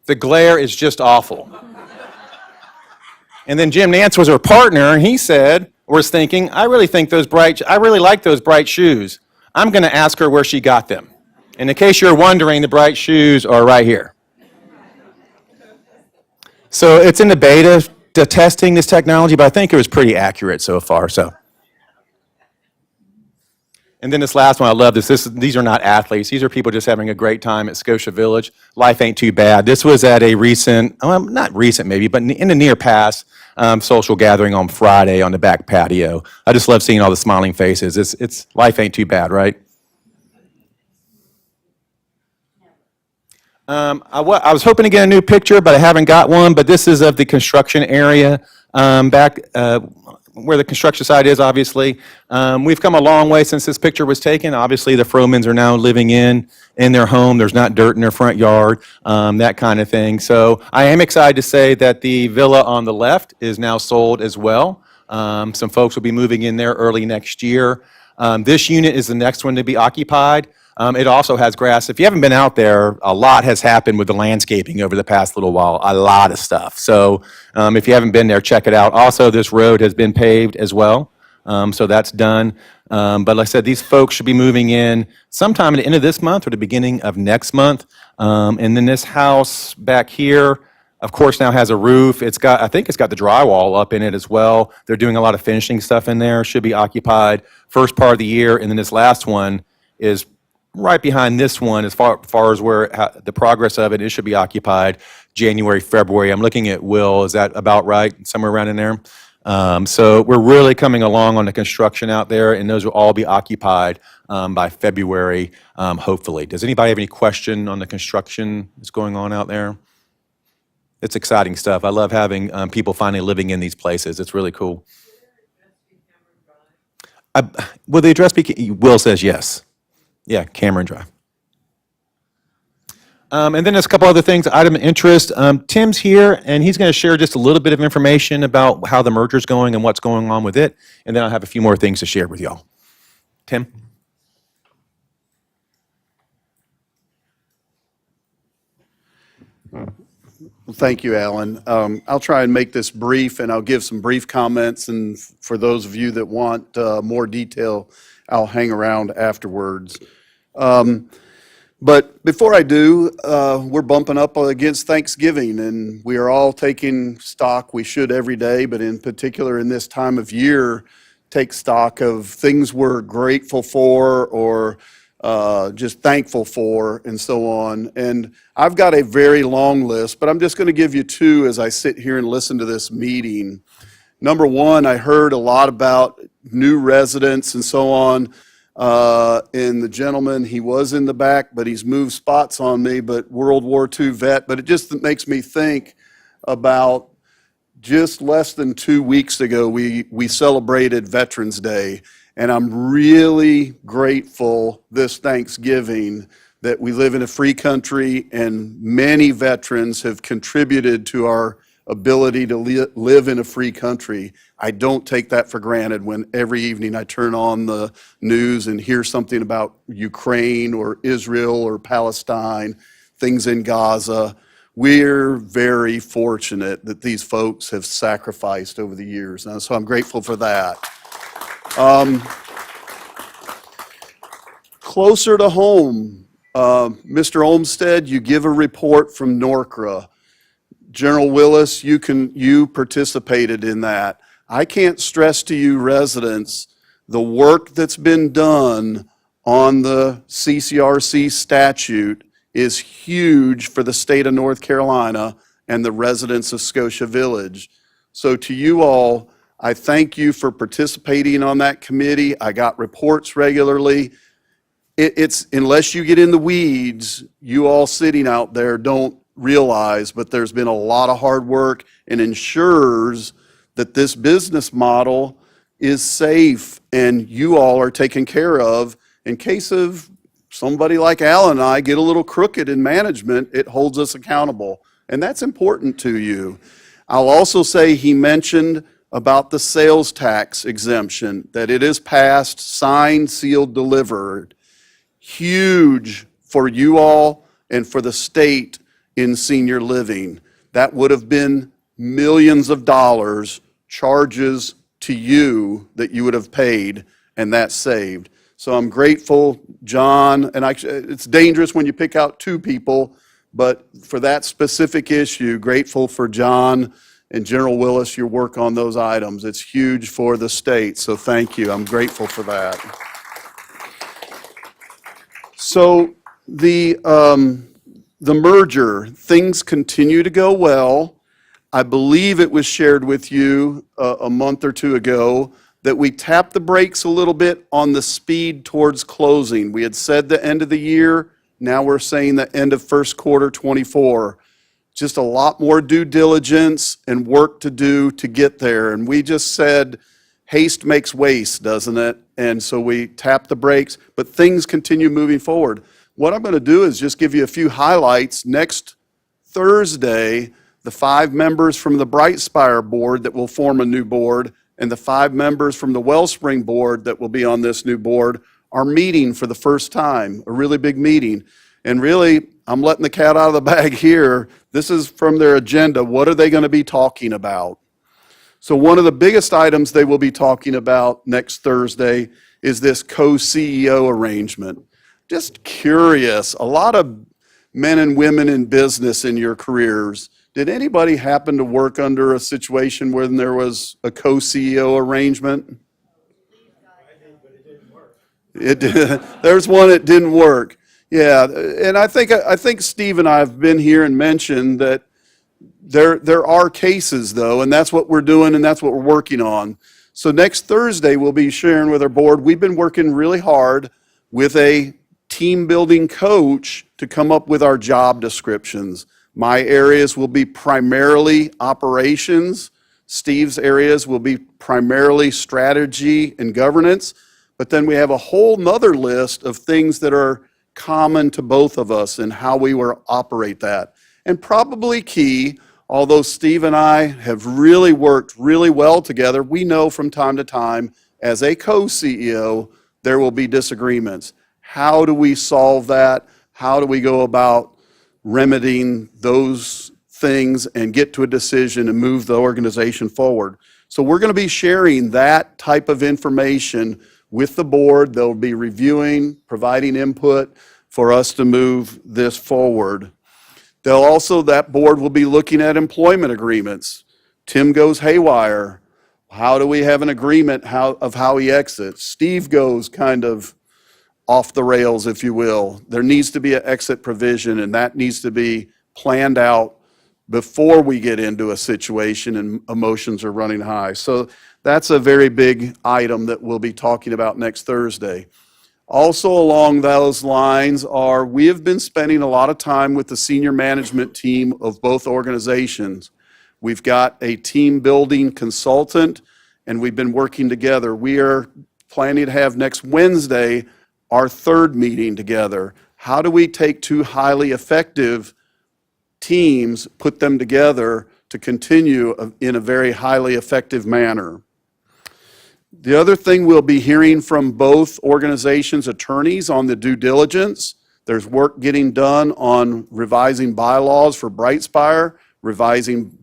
The glare is just awful. And then Jim Nance was her partner, and he was thinking, I really like those bright shoes. I'm going to ask her where she got them. And in case you're wondering, the bright shoes are right here. So it's in the beta to testing this technology, but I think it was pretty accurate so far. And then this last one, I love this. These are not athletes. These are people just having a great time at Scotia Village. Life ain't too bad. This was at a not recent maybe, but in the near past, social gathering on Friday on the back patio. I just love seeing all the smiling faces. It's life ain't too bad, right? I was hoping to get a new picture, but I haven't got one. But this is of the construction area back where the construction site is, obviously. We've come a long way since this picture was taken. Obviously, the Fromans are now living in their home. There's not dirt in their front yard, that kind of thing. So I am excited to say that the villa on the left is now sold as well. Some folks will be moving in there early next year. This unit is the next one to be occupied. It also has grass. If you haven't been out there, a lot has happened with the landscaping over the past little while, a lot of stuff. So if you haven't been there, check it out. Also, this road has been paved as well, so that's done. But like I said, these folks should be moving in sometime at the end of this month or the beginning of next month. And then this house back here, of course, now has a roof. I think it's got the drywall up in it as well. They're doing a lot of finishing stuff in there. Should be occupied first part of the year, and then this last one is right behind this one as far as the progress of it. It should be occupied January, February. I'm looking at Will. Is that about right? Somewhere around in there? So we're really coming along on the construction out there, and those will all be occupied by February, hopefully. Does anybody have any question on the construction that's going on out there? It's exciting stuff. I love having people finally living in these places. It's really cool. Will the address be? Will says yes. Yeah, Cameron Drive. And then there's a couple other things, item of interest. Tim's here, and he's going to share just a little bit of information about how the merger's going and what's going on with it. And then I'll have a few more things to share with y'all. Tim? Well, thank you, Alan. I'll try and make this brief, and I'll give some brief comments. And for those of you that want more detail, I'll hang around afterwards. But before I do, we're bumping up against Thanksgiving, and we are all taking stock. We should every day, but in particular in this time of year, take stock of things we're grateful for or just thankful for, and so on. And I've got a very long list, but I'm just going to give you two as I sit here and listen to this meeting. Number one, I heard a lot about new residents and so on. And the gentleman, he was in the back, but he's moved spots on me, but World War II vet. But it just makes me think about just less than 2 weeks ago, we celebrated Veterans Day. And I'm really grateful this Thanksgiving that we live in a free country and many veterans have contributed to our ability to live in a free country. I don't take that for granted when every evening I turn on the news and hear something about Ukraine or Israel or Palestine, things in Gaza. We're very fortunate that these folks have sacrificed over the years, and so I'm grateful for that. Closer to home, Mr. Olmsted, you give a report from NORCRA. General Willis, you participated in that. I can't stress to you residents the work that's been done on the CCRC statute is huge for the state of North Carolina and the residents of Scotia Village. So to you all, I thank you for participating on that committee. I got reports regularly. It's unless you get in the weeds, you all sitting out there don't realize, but there's been a lot of hard work and ensures that this business model is safe and you all are taken care of. In case of somebody like Alan and I get a little crooked in management, it holds us accountable. And that's important to you. I'll also say he mentioned about the sales tax exemption, that it is passed, signed, sealed, delivered. Huge for you all and for the state in senior living. That would have been millions of dollars charges to you that you would have paid, and that's saved. So I'm grateful, John, and it's dangerous when you pick out two people, but for that specific issue, grateful for John and General Willis, your work on those items. It's huge for the state, so thank you. I'm grateful for that. So the merger, things continue to go well. I believe it was shared with you a month or two ago that we tapped the brakes a little bit on the speed towards closing. We had said the end of the year, now we're saying the end of first quarter 24. Just a lot more due diligence and work to do to get there. And we just said, haste makes waste, doesn't it? And so we tapped the brakes, but things continue moving forward. What I'm going to do is just give you a few highlights. Next Thursday, the 5 members from the Bright Spire board that will form a new board and the 5 members from the Wellspring board that will be on this new board are meeting for the first time, a really big meeting. And really, I'm letting the cat out of the bag here. This is from their agenda. What are they going to be talking about? So one of the biggest items they will be talking about next Thursday is this co-CEO arrangement. Just curious, a lot of men and women in business in your careers, did anybody happen to work under a situation where there was a co-CEO arrangement? There's one that didn't work. Yeah, and I think Steve and I have been here and mentioned that there are cases though, and that's what we're doing and that's what we're working on. So next Thursday we'll be sharing with our board. We've been working really hard with a team building coach to come up with our job descriptions. My areas will be primarily operations. Steve's areas will be primarily strategy and governance. But then we have a whole nother list of things that are common to both of us in how we will operate that. And probably key, although Steve and I have really worked really well together, we know from time to time, as a co-CEO, there will be disagreements. How do we solve that? How do we go about remedying those things and get to a decision and move the organization forward? So we're going to be sharing that type of information with the board. They'll be reviewing, providing input for us to move this forward. That board will be looking at employment agreements. Tim goes haywire. How do we have an agreement of how he exits? Steve goes kind of off the rails, if you will. There needs to be an exit provision, and that needs to be planned out before we get into a situation and emotions are running high. So that's a very big item that we'll be talking about next Thursday. Also along those lines we have been spending a lot of time with the senior management team of both organizations. We've got a team building consultant, and we've been working together. We are planning to have next Wednesday our third meeting together. How do we take two highly effective teams, put them together to continue in a very highly effective manner? The other thing, we'll be hearing from both organizations' attorneys on the due diligence. There's work getting done on revising bylaws for Brightspire, revising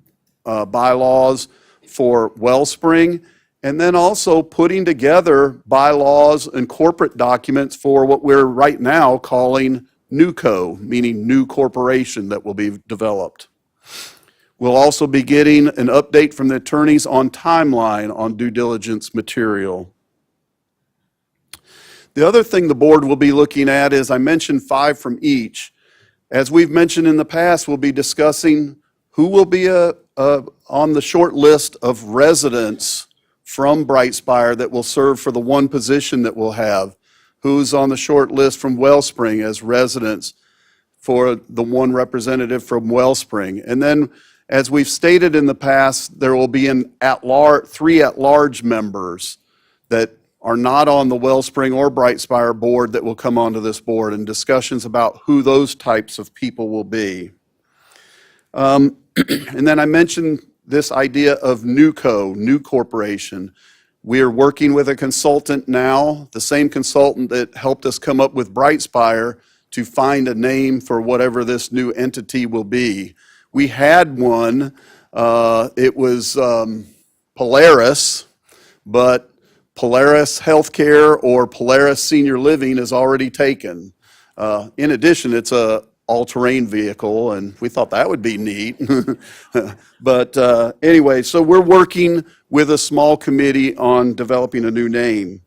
bylaws for Wellspring, and then also putting together bylaws and corporate documents for what we're right now calling NewCo, meaning new corporation that will be developed. We'll also be getting an update from the attorneys on timeline on due diligence material. The other thing the board will be looking at is, I mentioned 5 from each. As we've mentioned in the past, we'll be discussing who will be on the short list of residents from Brightspire that will serve for the one position that we'll have. Who's on the short list from Wellspring as residents for the one representative from Wellspring. And then, as we've stated in the past, there will be 3 at-large members that are not on the Wellspring or Brightspire board that will come onto this board, and discussions about who those types of people will be. And then I mentioned this idea of NewCo, new corporation. We are working with a consultant now, the same consultant that helped us come up with Brightspire, to find a name for whatever this new entity will be. We had one, it was Polaris, but Polaris Healthcare or Polaris Senior Living is already taken. In addition, it's a all-terrain vehicle, and we thought that would be neat. But anyway, so we're working with a small committee on developing a new name.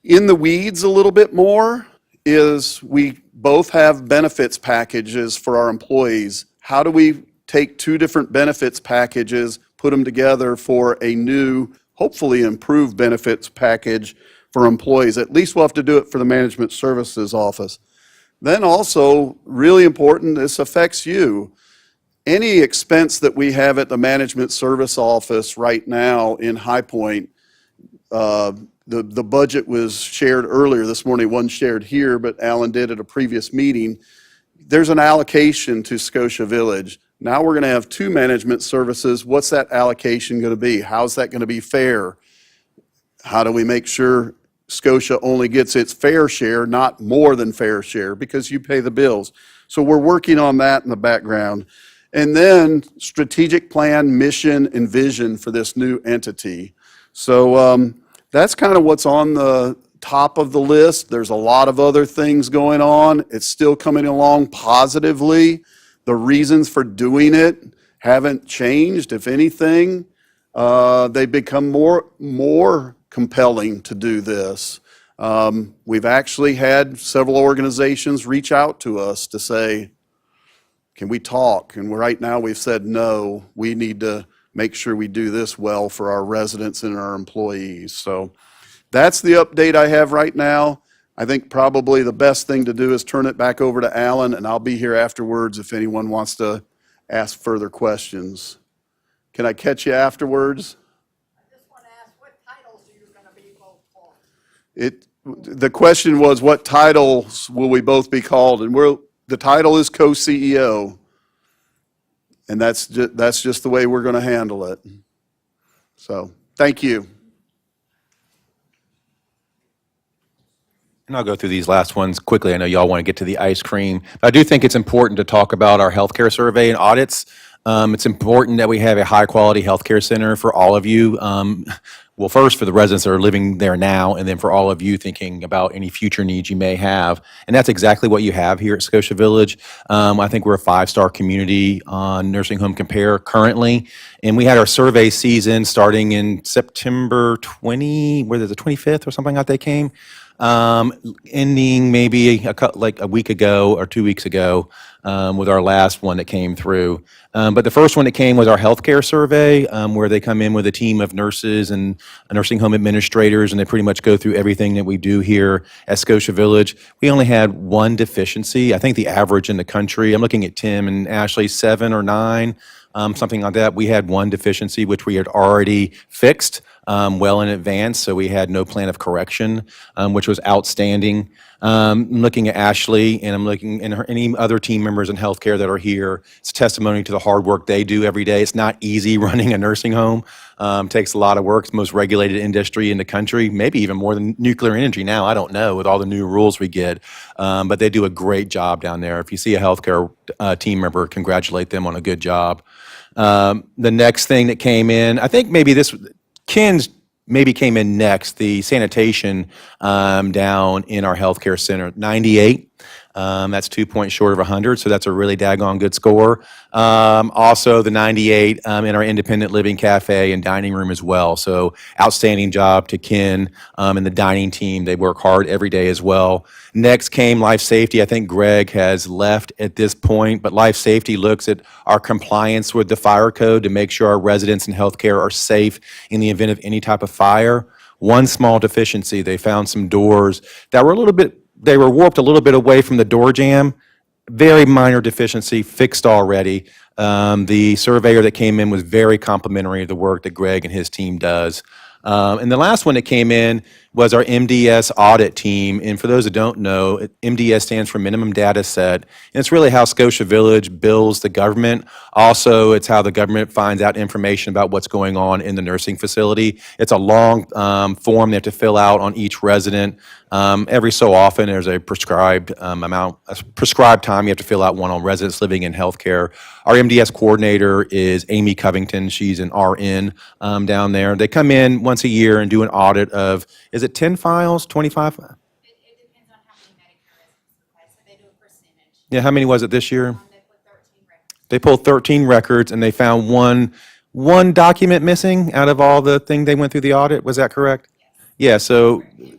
In the weeds a little bit more is we both have benefits packages for our employees. How do we take 2 different benefits packages, put them together for a new, hopefully improved benefits package for employees? At least we'll have to do it for the Management Services Office. Then also, really important, this affects you. Any expense that we have at the Management Service Office right now in High Point, the budget was shared earlier this morning. It wasn't shared here, but Alan did at a previous meeting. There's an allocation to Scotia Village. Now we're going to have 2 management services. What's that allocation going to be? How's that going to be fair? How do we make sure Scotia only gets its fair share, not more than fair share, because you pay the bills? So we're working on that in the background. And then strategic plan, mission, and vision for this new entity. So that's kind of what's on the top of the list. There's a lot of other things going on. It's still coming along positively. The reasons for doing it haven't changed. If anything, they've become more compelling to do this. We've actually had several organizations reach out to us to say, can we talk? And right now we've said, no, we need to make sure we do this well for our residents and our employees. So that's the update I have right now. I think probably the best thing to do is turn it back over to Alan, and I'll be here afterwards if anyone wants to ask further questions. Can I catch you afterwards? I just want to ask, what titles are you going to be both for? the question was, what titles will we both be called? And the title is co-CEO. And that's just the way we're going to handle it. So, thank you. And I'll go through these last ones quickly. I know y'all want to get to the ice cream. But I do think it's important to talk about our healthcare survey and audits. It's important that we have a high-quality healthcare center for all of you. Well, first, for the residents that are living there now, and then for all of you thinking about any future needs you may have. And that's exactly what you have here at Scotia Village. I think we're a 5-star community on Nursing Home Compare currently. And we had our survey season starting in September 25th or something like that came. Ending maybe like a week ago or 2 weeks ago with our last one that came through. But the first one that came was our healthcare survey, where they come in with a team of nurses and nursing home administrators, and they pretty much go through everything that we do here at Scotia Village. We only had one deficiency. I think the average in the country, I'm looking at Tim and Ashley, 7 or 9. Something like that. We had one deficiency, which we had already fixed well in advance, so we had no plan of correction, which was outstanding. I'm looking at Ashley, and I'm looking at any other team members in healthcare that are here. It's a testimony to the hard work they do every day. It's not easy running a nursing home. Takes a lot of work. It's the most regulated industry in the country, maybe even more than nuclear energy now. I don't know, with all the new rules we get. But they do a great job down there. If you see a healthcare team member, congratulate them on a good job. The next thing that came in, I think maybe Ken's maybe came in next, the sanitation down in our healthcare center, 98. That's 2 points short of 100, so that's a really daggone good score. Also, the 98 in our independent living cafe and dining room as well. So outstanding job to Ken and the dining team. They work hard every day as well. Next came life safety. I think Greg has left at this point, but life safety looks at our compliance with the fire code to make sure our residents in healthcare are safe in the event of any type of fire. One small deficiency, they found some doors that were they were warped a little bit away from the door jamb. Very minor deficiency, fixed already. The surveyor that came in was very complimentary of the work that Greg and his team does. And the last one that came in was our MDS audit team. And for those that don't know, MDS stands for Minimum Data Set. And it's really how Scotia Village bills the government. Also, it's how the government finds out information about what's going on in the nursing facility. It's a long form they have to fill out on each resident. Every so often, there's a prescribed time you have to fill out one on residents living in healthcare. Our MDS coordinator is Amy Covington. She's an RN down there. They come in once a year and do an audit of, is it 10 files, 25? It depends on how many Medicare residents apply, so they do a percentage. Yeah, how many was it this year? They put 13 records. They pulled 13 records, and they found one document missing out of all the thing they went through the audit. Was that correct? Yes. Yeah, so, We're allowed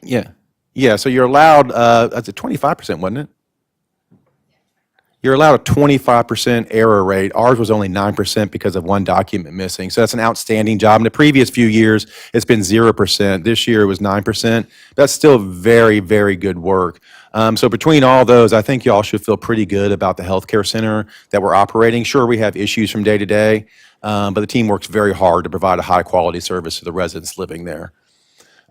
a 15%. yeah, so you're allowed, that's a 25%, wasn't it? You're allowed a 25% error rate. Ours was only 9% because of one document missing. So that's an outstanding job. In the previous few years, it's been 0%. This year it was 9%. That's still very, very good work. So between all those, I think y'all should feel pretty good about the healthcare center that we're operating. Sure, we have issues from day to day, but the team works very hard to provide a high quality service to the residents living there.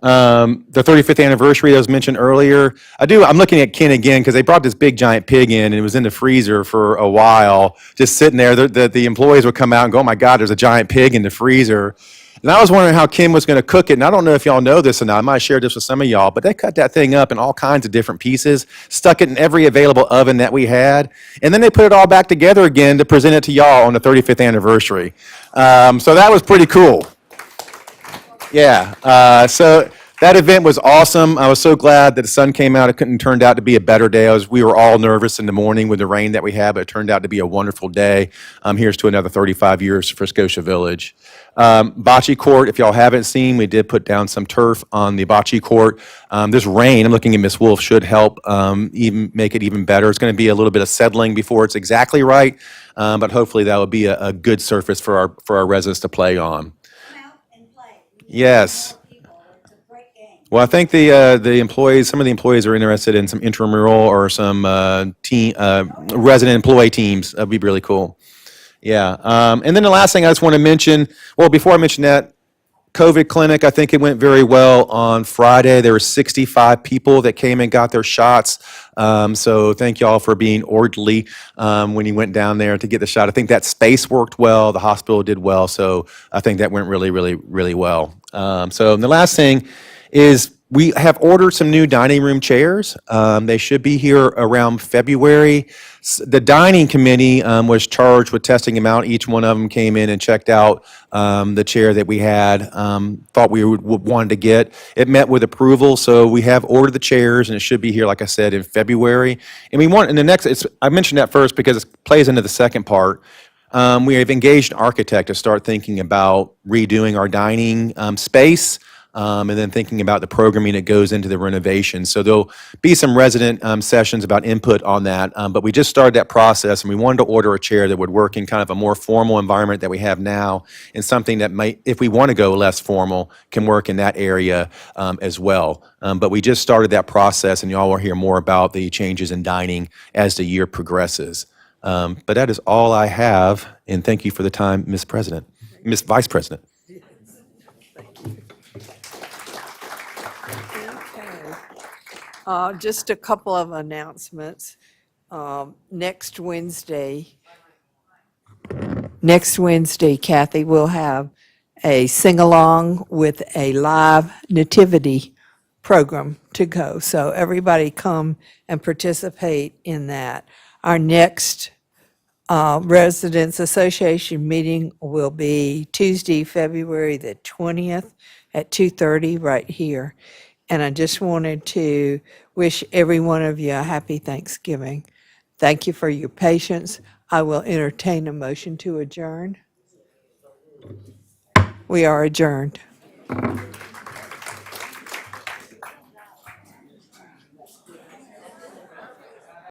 The 35th anniversary that was mentioned earlier, I'm looking at Ken again because they brought this big giant pig in and it was in the freezer for a while, just sitting there. The employees would come out and go, oh my God, there's a giant pig in the freezer. And I was wondering how Ken was going to cook it. And I don't know if y'all know this or not. I might share this with some of y'all, but they cut that thing up in all kinds of different pieces, stuck it in every available oven that we had. And then they put it all back together again to present it to y'all on the 35th anniversary. So that was pretty cool. Yeah, so that event was awesome. I was so glad that the sun came out. It couldn't turned out to be a better day. We were all nervous in the morning with the rain that we had, but it turned out to be a wonderful day. Here's to another 35 years for Scotia Village. Bocce court, if y'all haven't seen, we did put down some turf on the bocce court. This rain, I'm looking at Miss Wolf, should help even make it even better. It's going to be a little bit of settling before it's exactly right, but hopefully that will be a good surface for our residents to play on. Yes. Well, I think the employees, some of the employees are interested in some intramural or some resident employee teams. That'd be really cool. Yeah. And then the last thing I just want to mention, well, before I mention that, COVID clinic, I think it went very well on Friday. There were 65 people that came and got their shots. So thank y'all for being orderly when you went down there to get the shot. I think that space worked well. The hospital did well. So I think that went really, really, really well. So the last thing is we have ordered some new dining room chairs. They should be here around February. The dining committee was charged with testing them out. Each one of them came in and checked out the chair that we had, thought we would wanted to get. It met with approval, so we have ordered the chairs, and it should be here, like I said, in February. And we want, in the next, I mentioned that first because it plays into the second part. We have engaged an architect to start thinking about redoing our dining space. And then thinking about the programming that goes into the renovation. So there'll be some resident sessions about input on that. But we just started that process, and we wanted to order a chair that would work in kind of a more formal environment that we have now, and something that might, if we want to go less formal, can work in that area as well. But we just started that process, and y'all will hear more about the changes in dining as the year progresses. But that is all I have, and thank you for the time, Ms. Vice President. Just a couple of announcements. Next Wednesday, Kathy, we'll have a sing-along with a live nativity program to go. So everybody come and participate in that. Our next Residents Association meeting will be Tuesday, February the 20th at 2:30 right here. And I just wanted to wish every one of you a happy Thanksgiving. Thank you for your patience. I will entertain a motion to adjourn. We are adjourned.